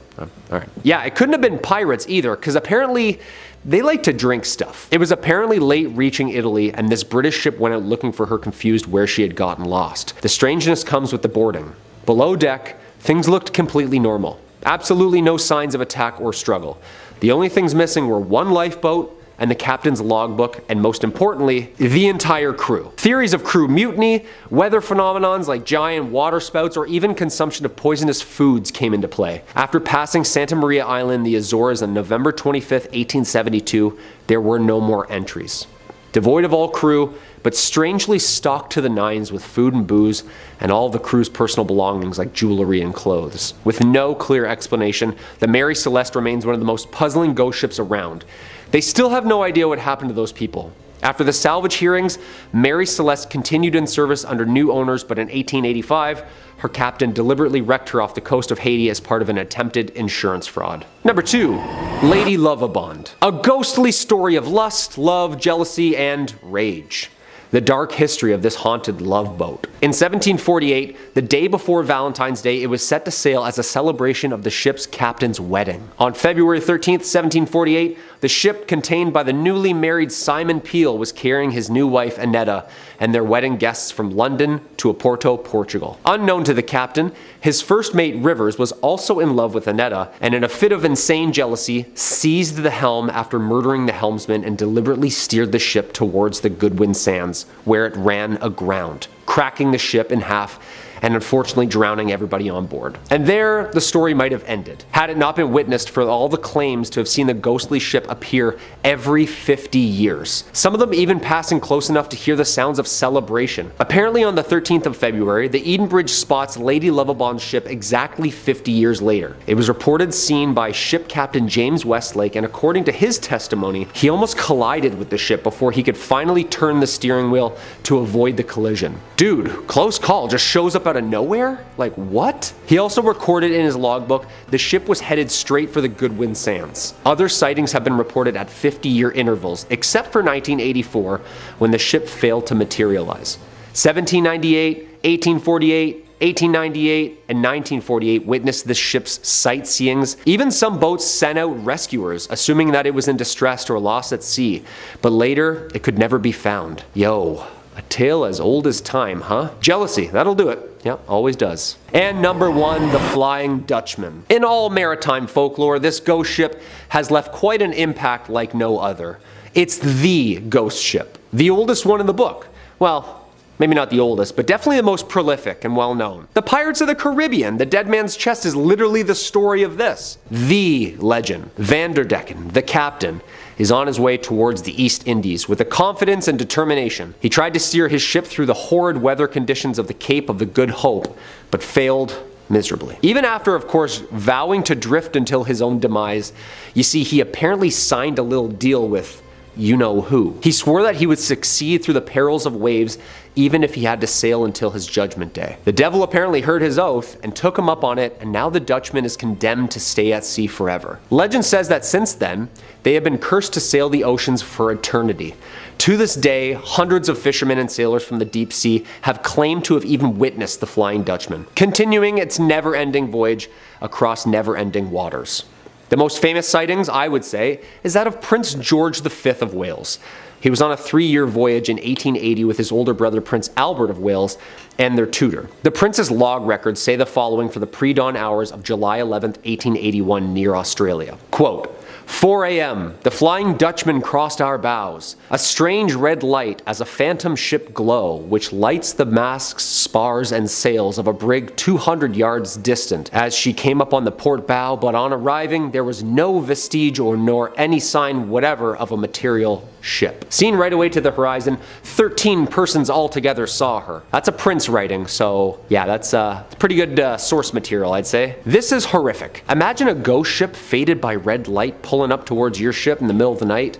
Alright. Yeah, it couldn't have been pirates either, because apparently they like to drink stuff. It was apparently late reaching Italy, and this British ship went out looking for her, confused where she had gotten lost. The strangeness comes with the boarding. Below deck, things looked completely normal. Absolutely no signs of attack or struggle. The only things missing were one lifeboat and the captain's logbook, and most importantly, the entire crew. Theories of crew mutiny, weather phenomenons like giant water spouts, or even consumption of poisonous foods came into play. After passing Santa Maria Island, the Azores, on November 25th, 1872, there were no more entries. Devoid of all crew, but strangely stocked to the nines with food and booze and all the crew's personal belongings like jewelry and clothes. With no clear explanation, the Mary Celeste remains one of the most puzzling ghost ships around. They still have no idea what happened to those people. After the salvage hearings, Mary Celeste continued in service under new owners, but in 1885, her captain deliberately wrecked her off the coast of Haiti as part of an attempted insurance fraud. Number 2. Lady Lovibond. A ghostly story of lust, love, jealousy, and rage. The dark history of this haunted love boat. In 1748, the day before Valentine's Day, it was set to sail as a celebration of the ship's captain's wedding. On February 13th, 1748, the ship contained by the newly married Simon Peel was carrying his new wife Annetta and their wedding guests from London to Oporto, Portugal. Unknown to the captain, his first mate Rivers was also in love with Annetta, and in a fit of insane jealousy, seized the helm after murdering the helmsman and deliberately steered the ship towards the Goodwin Sands, where it ran aground, cracking the ship in half and unfortunately drowning everybody on board. And there, the story might have ended, had it not been witnessed for all the claims to have seen the ghostly ship appear every 50 years. Some of them even passing close enough to hear the sounds of celebration. Apparently on the 13th of February, the Edenbridge spots Lady Lovibond's ship exactly 50 years later. It was reported seen by ship captain James Westlake, and according to his testimony, he almost collided with the ship before he could finally turn the steering wheel to avoid the collision. Dude, close call, just shows up out of nowhere? Like, what? He also recorded in his logbook the ship was headed straight for the Goodwin Sands. Other sightings have been reported at 50-year intervals, except for 1984, when the ship failed to materialize. 1798, 1848, 1898, and 1948 witnessed this ship's sightseeings. Even some boats sent out rescuers, assuming that it was in distress or lost at sea, but later it could never be found. Yo. A tale as old as time, huh? Jealousy, that'll do it. Yep, always does. And number 1, the Flying Dutchman. In all maritime folklore, this ghost ship has left quite an impact like no other. It's the ghost ship, the oldest one in the book. Well, maybe not the oldest, but definitely the most prolific and well known. The Pirates of the Caribbean, the Dead Man's Chest, is literally the story of this. The legend, Vanderdecken, the captain, is on his way towards the East Indies with a confidence and determination. He tried to steer his ship through the horrid weather conditions of the Cape of the Good Hope, but failed miserably. Even after, of course, vowing to drift until his own demise, you see, he apparently signed a little deal with you-know-who. He swore that he would succeed through the perils of waves even if he had to sail until his judgment day. The devil apparently heard his oath and took him up on it, and now the Dutchman is condemned to stay at sea forever. Legend says that since then, they have been cursed to sail the oceans for eternity. To this day, hundreds of fishermen and sailors from the deep sea have claimed to have even witnessed the Flying Dutchman, continuing its never-ending voyage across never-ending waters. The most famous sightings, I would say, is that of Prince George V of Wales. He was on a 3-year voyage in 1880 with his older brother Prince Albert of Wales and their tutor. The prince's log records say the following for the pre-dawn hours of July 11, 1881 near Australia. Quote, 4 a.m. The Flying Dutchman crossed our bows. A strange red light as a phantom ship glow, which lights the masts, spars, and sails of a brig 200 yards distant as she came up on the port bow, but on arriving there was no vestige or nor any sign whatever of a material ship. Seen right away to the horizon, 13 persons altogether saw her. That's a Prince writing, so yeah, that's pretty good source material, I'd say. This is horrific. Imagine a ghost ship faded by red light pulling up towards your ship in the middle of the night,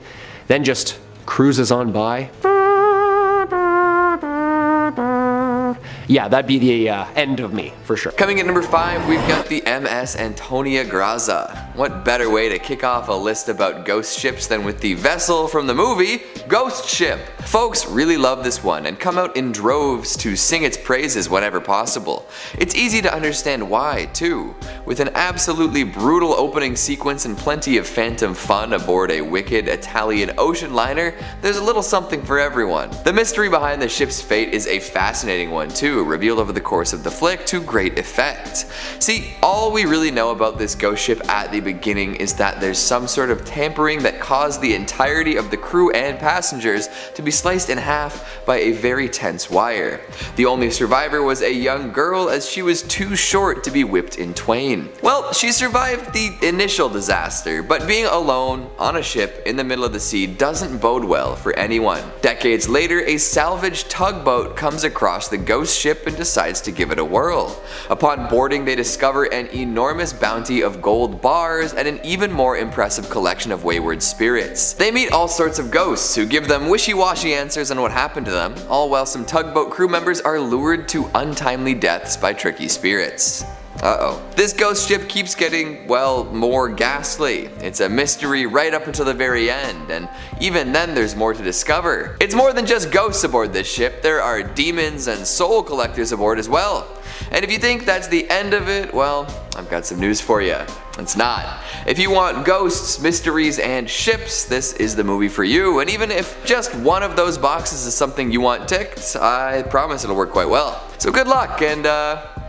then just cruises on by. Yeah, that'd be the end of me, for sure. Coming at number 5, we've got the MS Antonia Graza. What better way to kick off a list about ghost ships than with the vessel from the movie Ghost Ship? Folks really love this one and come out in droves to sing its praises whenever possible. It's easy to understand why, too. With an absolutely brutal opening sequence and plenty of phantom fun aboard a wicked Italian ocean liner, there's a little something for everyone. The mystery behind the ship's fate is a fascinating one too, revealed over the course of the flick to great effect. See, all we really know about this ghost ship at the beginning is that there's some sort of tampering that caused the entirety of the crew and passengers to be sliced in half by a very tense wire. The only survivor was a young girl, as she was too short to be whipped in twain. Well, she survived the initial disaster, but being alone on a ship in the middle of the sea doesn't bode well for anyone. Decades later, a salvaged tugboat comes across the ghost ship and decides to give it a whirl. Upon boarding, they discover an enormous bounty of gold bars and an even more impressive collection of wayward spirits. They meet all sorts of ghosts who give them wishy-washy answers on what happened to them, all while some tugboat crew members are lured to untimely deaths by tricky spirits. Uh-oh. This ghost ship keeps getting, well, more ghastly. It's a mystery right up until the very end, and even then there's more to discover. It's more than just ghosts aboard this ship, there are demons and soul collectors aboard as well. And if you think that's the end of it, well, I've got some news for you. It's not. If you want ghosts, mysteries, and ships, this is the movie for you, and even if just one of those boxes is something you want ticked, I promise it'll work quite well. So good luck, and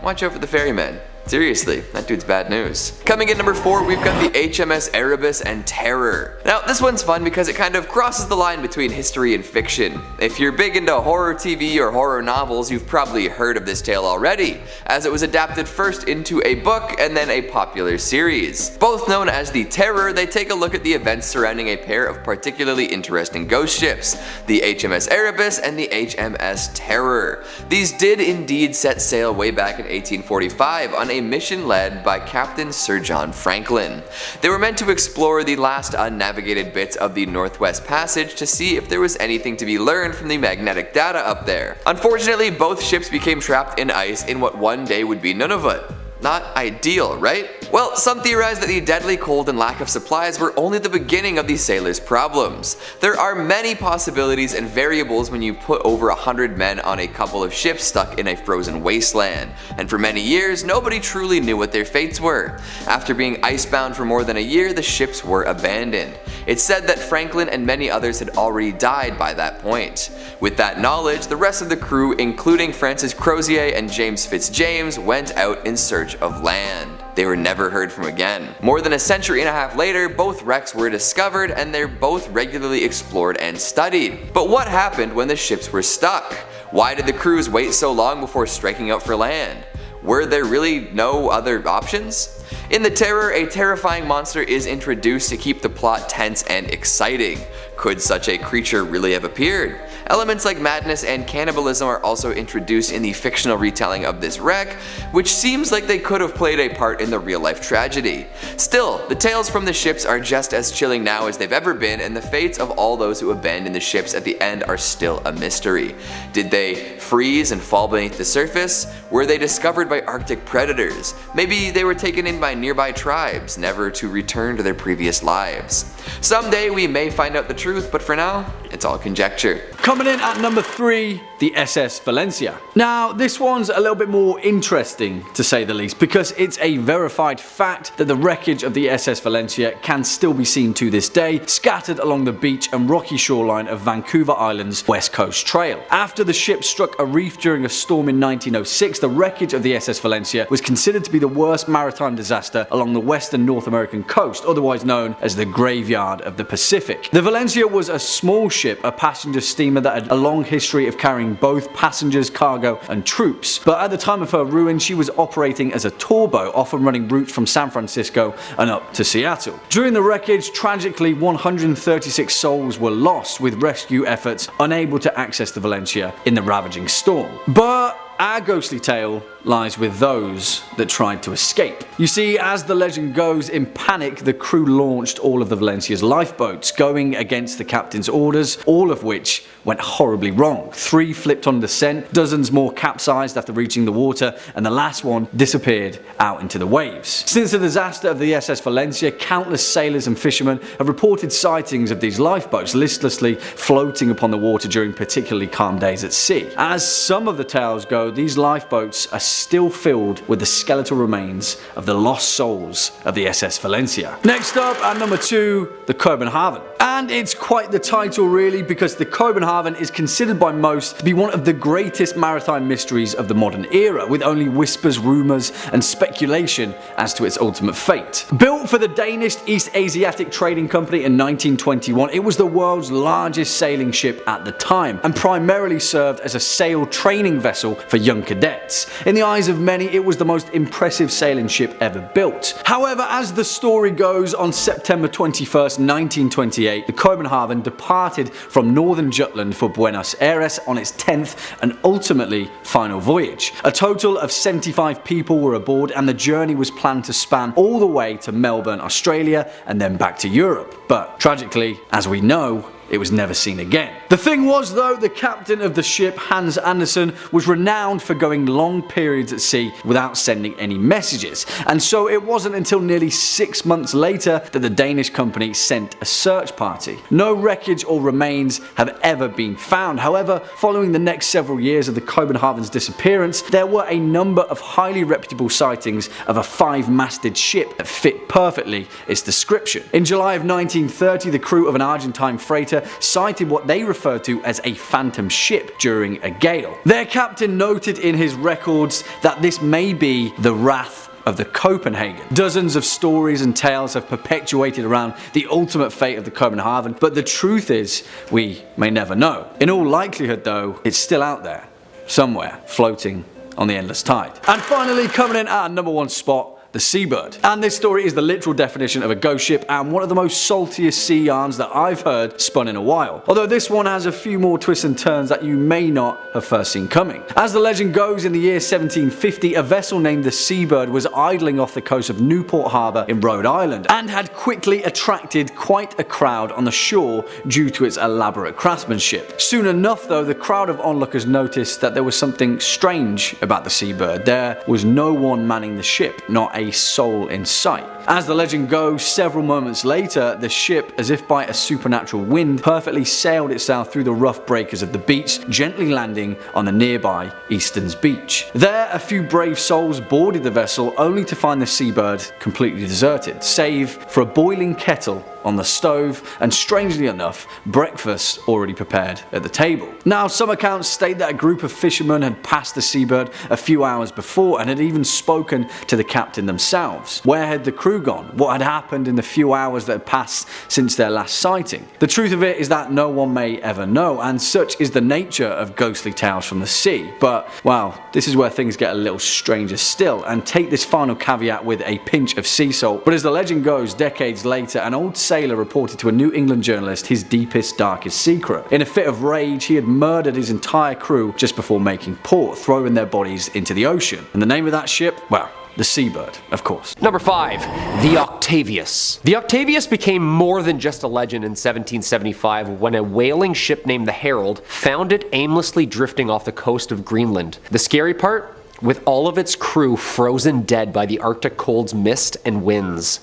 watch out for the ferryman. Seriously, that dude's bad news. Coming in number 4, we've got the HMS Erebus and Terror. Now, this one's fun because it kind of crosses the line between history and fiction. If you're big into horror TV or horror novels, you've probably heard of this tale already, as it was adapted first into a book and then a popular series. Both known as the Terror, they take a look at the events surrounding a pair of particularly interesting ghost ships, the HMS Erebus and the HMS Terror. These did indeed set sail way back in 1845 on a mission led by Captain Sir John Franklin. They were meant to explore the last unnavigated bits of the Northwest Passage to see if there was anything to be learned from the magnetic data up there. Unfortunately, both ships became trapped in ice in what one day would be Nunavut. Not ideal, right? Well, some theorize that the deadly cold and lack of supplies were only the beginning of these sailors' problems. There are many possibilities and variables when you put over 100 men on a couple of ships stuck in a frozen wasteland, and for many years, nobody truly knew what their fates were. After being icebound for more than a year, the ships were abandoned. It's said that Franklin and many others had already died by that point. With that knowledge, the rest of the crew, including Francis Crozier and James Fitzjames, went out in search of land. They were never heard from again. More than a century and a half later, both wrecks were discovered and they're both regularly explored and studied. But what happened when the ships were stuck? Why did the crews wait so long before striking out for land? Were there really no other options? In The Terror, a terrifying monster is introduced to keep the plot tense and exciting. Could such a creature really have appeared? Elements like madness and cannibalism are also introduced in the fictional retelling of this wreck, which seems like they could have played a part in the real-life tragedy. Still, the tales from the ships are just as chilling now as they've ever been, and the fates of all those who abandoned the ships at the end are still a mystery. Did they freeze and fall beneath the surface? Were they discovered by Arctic predators? Maybe they were taken in by nearby tribes, never to return to their previous lives. Someday we may find out the truth, but for now, it's all conjecture. Coming in at number 3, the SS Valencia. Now, this one's a little bit more interesting, to say the least, because it's a verified fact that the wreckage of the SS Valencia can still be seen to this day, scattered along the beach and rocky shoreline of Vancouver Island's West Coast Trail. After the ship struck a reef during a storm in 1906, the wreckage of the SS Valencia was considered to be the worst maritime disaster along the western North American coast, otherwise known as the Graveyard of the Pacific. The Valencia was a small ship, a passenger steamer that had a long history of carrying both passengers, cargo, and troops. But at the time of her ruin, she was operating as a tour boat, often running routes from San Francisco and up to Seattle. During the wreckage, tragically, 136 souls were lost, with rescue efforts unable to access the Valencia in the ravaging storm. But our ghostly tale lies with those that tried to escape. You see, as the legend goes, in panic, the crew launched all of the Valencia's lifeboats, going against the captain's orders, all of which went horribly wrong. 3 flipped on descent, dozens more capsized after reaching the water, and the last one disappeared out into the waves. Since the disaster of the SS Valencia, countless sailors and fishermen have reported sightings of these lifeboats listlessly floating upon the water during particularly calm days at sea. As some of the tales go, these lifeboats are still filled with the skeletal remains of the lost souls of the SS Valencia. Next up, at number 2, the Kopenhagen. And it's quite the title really, because the Kopenhagen is considered by most to be one of the greatest maritime mysteries of the modern era, with only whispers, rumours and speculation as to its ultimate fate. Built for the Danish East Asiatic Trading Company in 1921, it was the world's largest sailing ship at the time, and primarily served as a sail training vessel for young cadets. In the eyes of many, it was the most impressive sailing ship ever built. However, as the story goes, on September 21st, 1928, the Kopenhagen departed from northern Jutland for Buenos Aires on its 10th and ultimately final voyage. A total of 75 people were aboard, and the journey was planned to span all the way to Melbourne, Australia, and then back to Europe. But tragically, as we know, it was never seen again. The thing was though, the captain of the ship, Hans Andersen, was renowned for going long periods at sea without sending any messages, and so it wasn't until nearly 6 months later that the Danish company sent a search party. No wreckage or remains have ever been found. However, following the next several years of the Kopenhagen's disappearance, there were a number of highly reputable sightings of a 5-masted ship that fit perfectly its description. In July of 1930, the crew of an Argentine freighter cited what they referred to as a phantom ship during a gale. Their captain noted in his records that this may be the Wrath of the Copenhagen. Dozens of stories and tales have perpetuated around the ultimate fate of the Copenhagen, but the truth is, we may never know. In all likelihood though, it's still out there, somewhere, floating on the endless tide. And finally, coming in at our number 1 spot, the Seabird. And this story is the literal definition of a ghost ship, and one of the most saltiest sea yarns that I've heard spun in a while. Although this one has a few more twists and turns that you may not have first seen coming. As the legend goes, in the year 1750, a vessel named the Seabird was idling off the coast of Newport Harbour in Rhode Island, and had quickly attracted quite a crowd on the shore due to its elaborate craftsmanship. Soon enough though, the crowd of onlookers noticed that there was something strange about the Seabird. There was no one manning the ship, not a soul in sight. As the legend goes, several moments later, the ship, as if by a supernatural wind, perfectly sailed itself through the rough breakers of the beach, gently landing on the nearby Easton's beach. There, a few brave souls boarded the vessel, only to find the Seabird completely deserted, save for a boiling kettle on the stove, and strangely enough, breakfast already prepared at the table. Now, some accounts state that a group of fishermen had passed the Seabird a few hours before and had even spoken to the captain themselves. Where had the crew gone? What had happened in the few hours that had passed since their last sighting? The truth of it is that no one may ever know, and such is the nature of ghostly tales from the sea. But, well, this is where things get a little stranger still, and take this final caveat with a pinch of sea salt. But as the legend goes, decades later, an old sailor reported to a New England journalist his deepest, darkest secret. In a fit of rage, he had murdered his entire crew just before making port, throwing their bodies into the ocean. And the name of that ship? Well, the Seabird, of course. Number 5, the Octavius. The Octavius became more than just a legend in 1775 when a whaling ship named the Herald found it aimlessly drifting off the coast of Greenland. The scary part? With all of its crew frozen dead by the Arctic cold's mist and winds.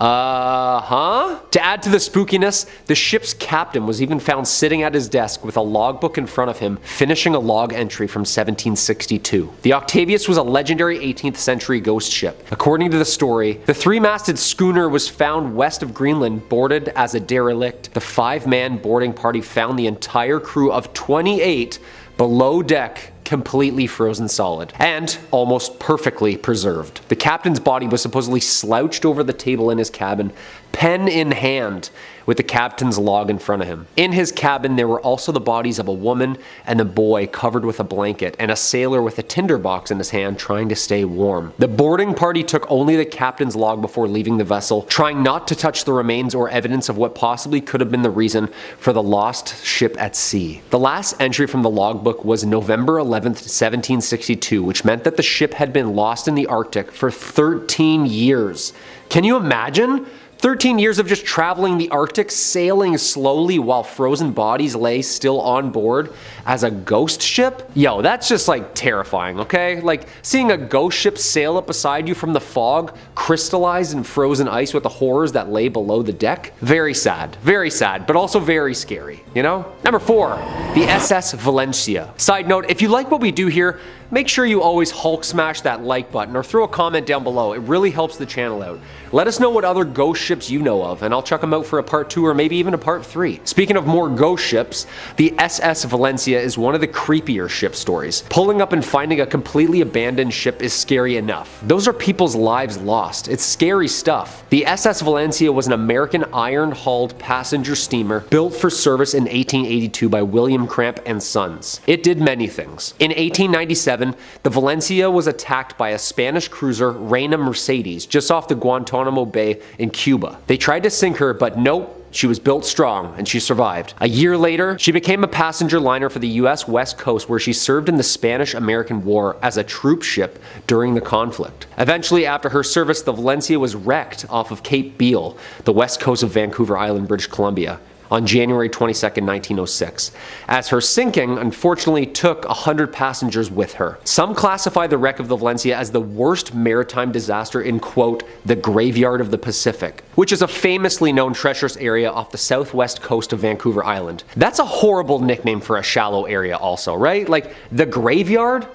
To add to the spookiness, the ship's captain was even found sitting at his desk with a logbook in front of him, finishing a log entry from 1762. The Octavius was a legendary 18th century ghost ship. According to the story, the 3-masted schooner was found west of Greenland, boarded as a derelict. The 5-man boarding party found the entire crew of 28 below deck, completely frozen solid, and almost perfectly preserved. The captain's body was supposedly slouched over the table in his cabin, pen in hand, with the captain's log in front of him. In his cabin, there were also the bodies of a woman and a boy covered with a blanket, and a sailor with a tinderbox in his hand trying to stay warm. The boarding party took only the captain's log before leaving the vessel, trying not to touch the remains or evidence of what possibly could have been the reason for the lost ship at sea. The last entry from the logbook was November 11th, 1762, which meant that the ship had been lost in the Arctic for 13 years. Can you imagine? 13 years of just traveling the Arctic, sailing slowly while frozen bodies lay still on board as a ghost ship? Yo, that's just like terrifying, okay? Like seeing a ghost ship sail up beside you from the fog, crystallized in frozen ice with the horrors that lay below the deck. Very sad, but also very scary, you know? Number 4, the SS Valencia. Side note, if you like what we do here, make sure you always Hulk smash that like button or throw a comment down below. It really helps the channel out. Let us know what other ghost ships you know of, and I'll check them out for a part 2 or maybe even a part 3. Speaking of more ghost ships, the SS Valencia is one of the creepier ship stories. Pulling up and finding a completely abandoned ship is scary enough. Those are people's lives lost. It's scary stuff. The SS Valencia was an American iron-hulled passenger steamer built for service in 1882 by William Cramp and Sons. It did many things. In 1897, the Valencia was attacked by a Spanish cruiser, Reina Mercedes, just off the Guantanamo Bay in Cuba. They tried to sink her, but nope. She was built strong, and she survived. A year later, she became a passenger liner for the US West Coast, where she served in the Spanish-American War as a troop ship during the conflict. Eventually, after her service, the Valencia was wrecked off of Cape Beale, the west coast of Vancouver Island, British Columbia, on January 22, 1906, as her sinking unfortunately took 100 passengers with her. Some classify the wreck of the Valencia as the worst maritime disaster in, quote, the graveyard of the Pacific, which is a famously known treacherous area off the southwest coast of Vancouver Island. That's a horrible nickname for a shallow area also, right? Like, the graveyard?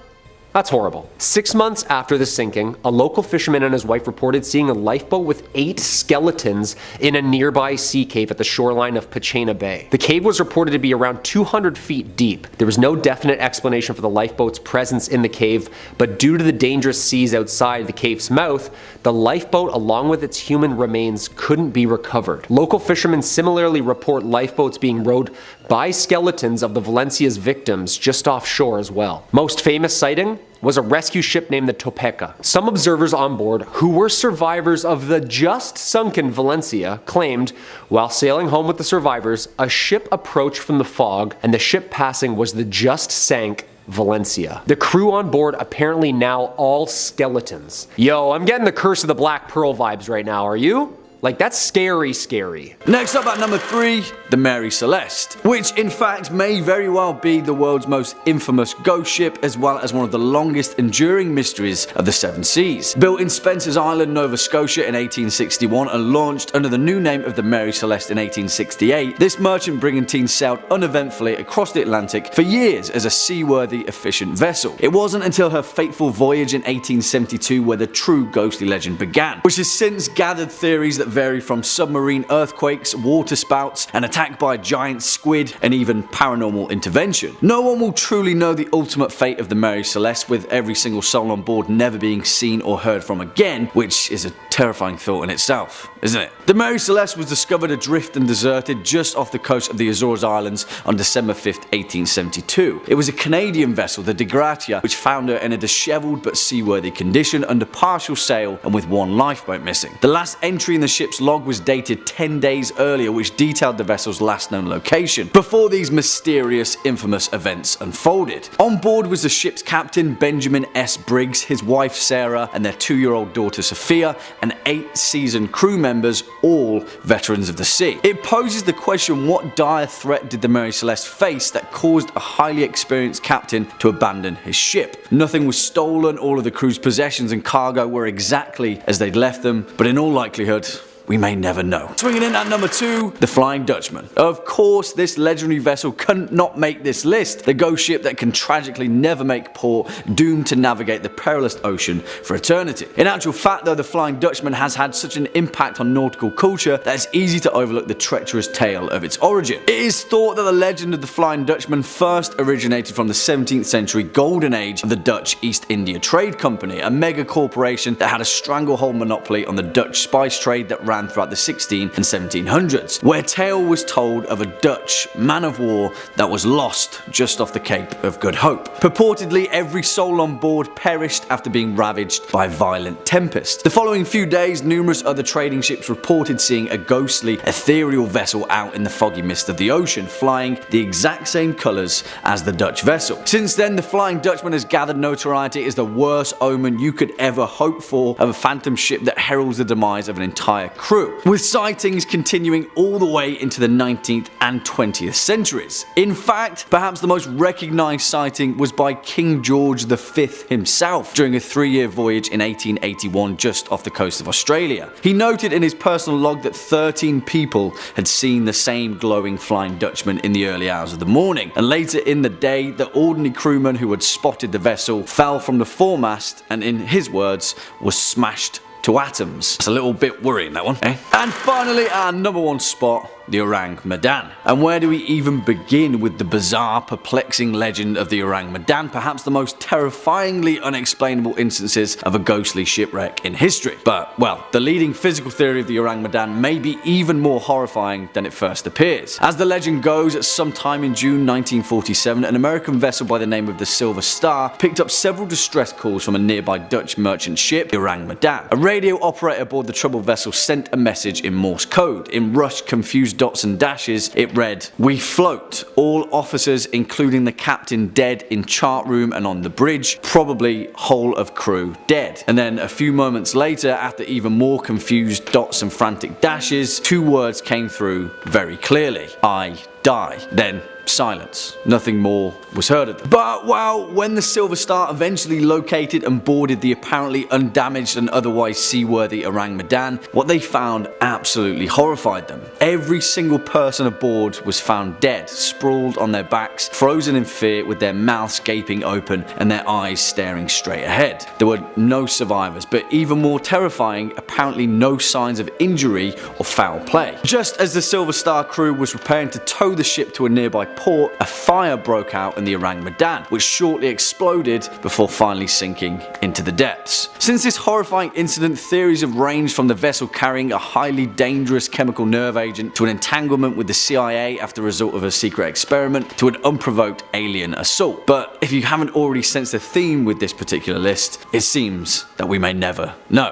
That's horrible. 6 months after the sinking, a local fisherman and his wife reported seeing a lifeboat with 8 skeletons in a nearby sea cave at the shoreline of Pachena Bay. The cave was reported to be around 200 feet deep. There was no definite explanation for the lifeboat's presence in the cave, but due to the dangerous seas outside the cave's mouth, the lifeboat along with its human remains couldn't be recovered. Local fishermen similarly report lifeboats being rowed by skeletons of the Valencia's victims just offshore as well. Most famous sighting was a rescue ship named the Topeka. Some observers on board, who were survivors of the just sunken Valencia, claimed, while sailing home with the survivors, a ship approached from the fog, and the ship passing was the just sank Valencia. The crew on board apparently now all skeletons. Yo, I'm getting the Curse of the Black Pearl vibes right now, are you? Like, that's scary. Next up at number 3, the Mary Celeste, which in fact may very well be the world's most infamous ghost ship, as well as one of the longest enduring mysteries of the 7 seas. Built in Spencer's Island, Nova Scotia in 1861 and launched under the new name of the Mary Celeste in 1868, this merchant brigantine sailed uneventfully across the Atlantic for years as a seaworthy, efficient vessel. It wasn't until her fateful voyage in 1872 where the true ghostly legend began, which has since gathered theories that vary from submarine earthquakes, water spouts, an attack by a giant squid, and even paranormal intervention. No one will truly know the ultimate fate of the Mary Celeste, with every single soul on board never being seen or heard from again, which is a terrifying thought in itself, isn't it? The Mary Celeste was discovered adrift and deserted just off the coast of the Azores Islands on December 5th, 1872. It was a Canadian vessel, the De Gratia, which found her in a disheveled but seaworthy condition under partial sail and with one lifeboat missing. The last entry in the ship's log was dated 10 days earlier, which detailed the vessel's last known location, before these mysterious, infamous events unfolded. On board was the ship's captain, Benjamin S. Briggs, his wife Sarah, and their 2-year-old daughter Sophia, and 8 seasoned crew members, all veterans of the sea. It poses the question, what dire threat did the Mary Celeste face that caused a highly experienced captain to abandon his ship? Nothing was stolen, all of the crew's possessions and cargo were exactly as they'd left them, but in all likelihood, we may never know. Swinging in at number 2, the Flying Dutchman. Of course, this legendary vessel couldn't not make this list. The ghost ship that can tragically never make port, doomed to navigate the perilous ocean for eternity. In actual fact though, the Flying Dutchman has had such an impact on nautical culture that it's easy to overlook the treacherous tale of its origin. It is thought that the legend of the Flying Dutchman first originated from the 17th century golden age of the Dutch East India Trade Company, a mega corporation that had a stranglehold monopoly on the Dutch spice trade that ran ran throughout the 16 and 1700s, where tale was told of a Dutch man of war that was lost just off the Cape of Good Hope. Purportedly, every soul on board perished after being ravaged by a violent tempest. The following few days, numerous other trading ships reported seeing a ghostly, ethereal vessel out in the foggy mist of the ocean, flying the exact same colours as the Dutch vessel. Since then, the Flying Dutchman has gathered notoriety as the worst omen you could ever hope for of a phantom ship that heralds the demise of an entire crew, with sightings continuing all the way into the 19th and 20th centuries. In fact, perhaps the most recognised sighting was by King George V himself during a 3-year voyage in 1881 just off the coast of Australia. He noted in his personal log that 13 people had seen the same glowing Flying Dutchman in the early hours of the morning, and later in the day, the ordinary crewman who had spotted the vessel fell from the foremast and, in his words, was smashed to atoms. It's a little bit worrying, that one, eh? And finally, our number one spot, the Orang Medan. And where do we even begin with the bizarre, perplexing legend of the Orang Medan, perhaps the most terrifyingly unexplainable instances of a ghostly shipwreck in history? But, well, the leading physical theory of the Orang Medan may be even more horrifying than it first appears. As the legend goes, at some time in June 1947, an American vessel by the name of the Silver Star picked up several distress calls from a nearby Dutch merchant ship, the Orang Medan. A radio operator aboard the troubled vessel sent a message in Morse code. In rushed, confused dots and dashes, it read, "We float. All officers, including the captain, dead in chart room and on the bridge. Probably whole of crew dead." And then a few moments later, after even more confused dots and frantic dashes, 2 words came through very clearly. "I die." Then silence. Nothing more was heard of them. But well, when the Silver Star eventually located and boarded the apparently undamaged and otherwise seaworthy Orang Medan, what they found absolutely horrified them. Every single person aboard was found dead, sprawled on their backs, frozen in fear, with their mouths gaping open and their eyes staring straight ahead. There were no survivors, but even more terrifying, apparently no signs of injury or foul play. Just as the Silver Star crew was preparing to tow the ship to a nearby port, a fire broke out in the Orang Medan, which shortly exploded before finally sinking into the depths. Since this horrifying incident, theories have ranged from the vessel carrying a highly dangerous chemical nerve agent to an entanglement with the CIA after the result of a secret experiment to an unprovoked alien assault. But if you haven't already sensed a theme with this particular list, it seems that we may never know.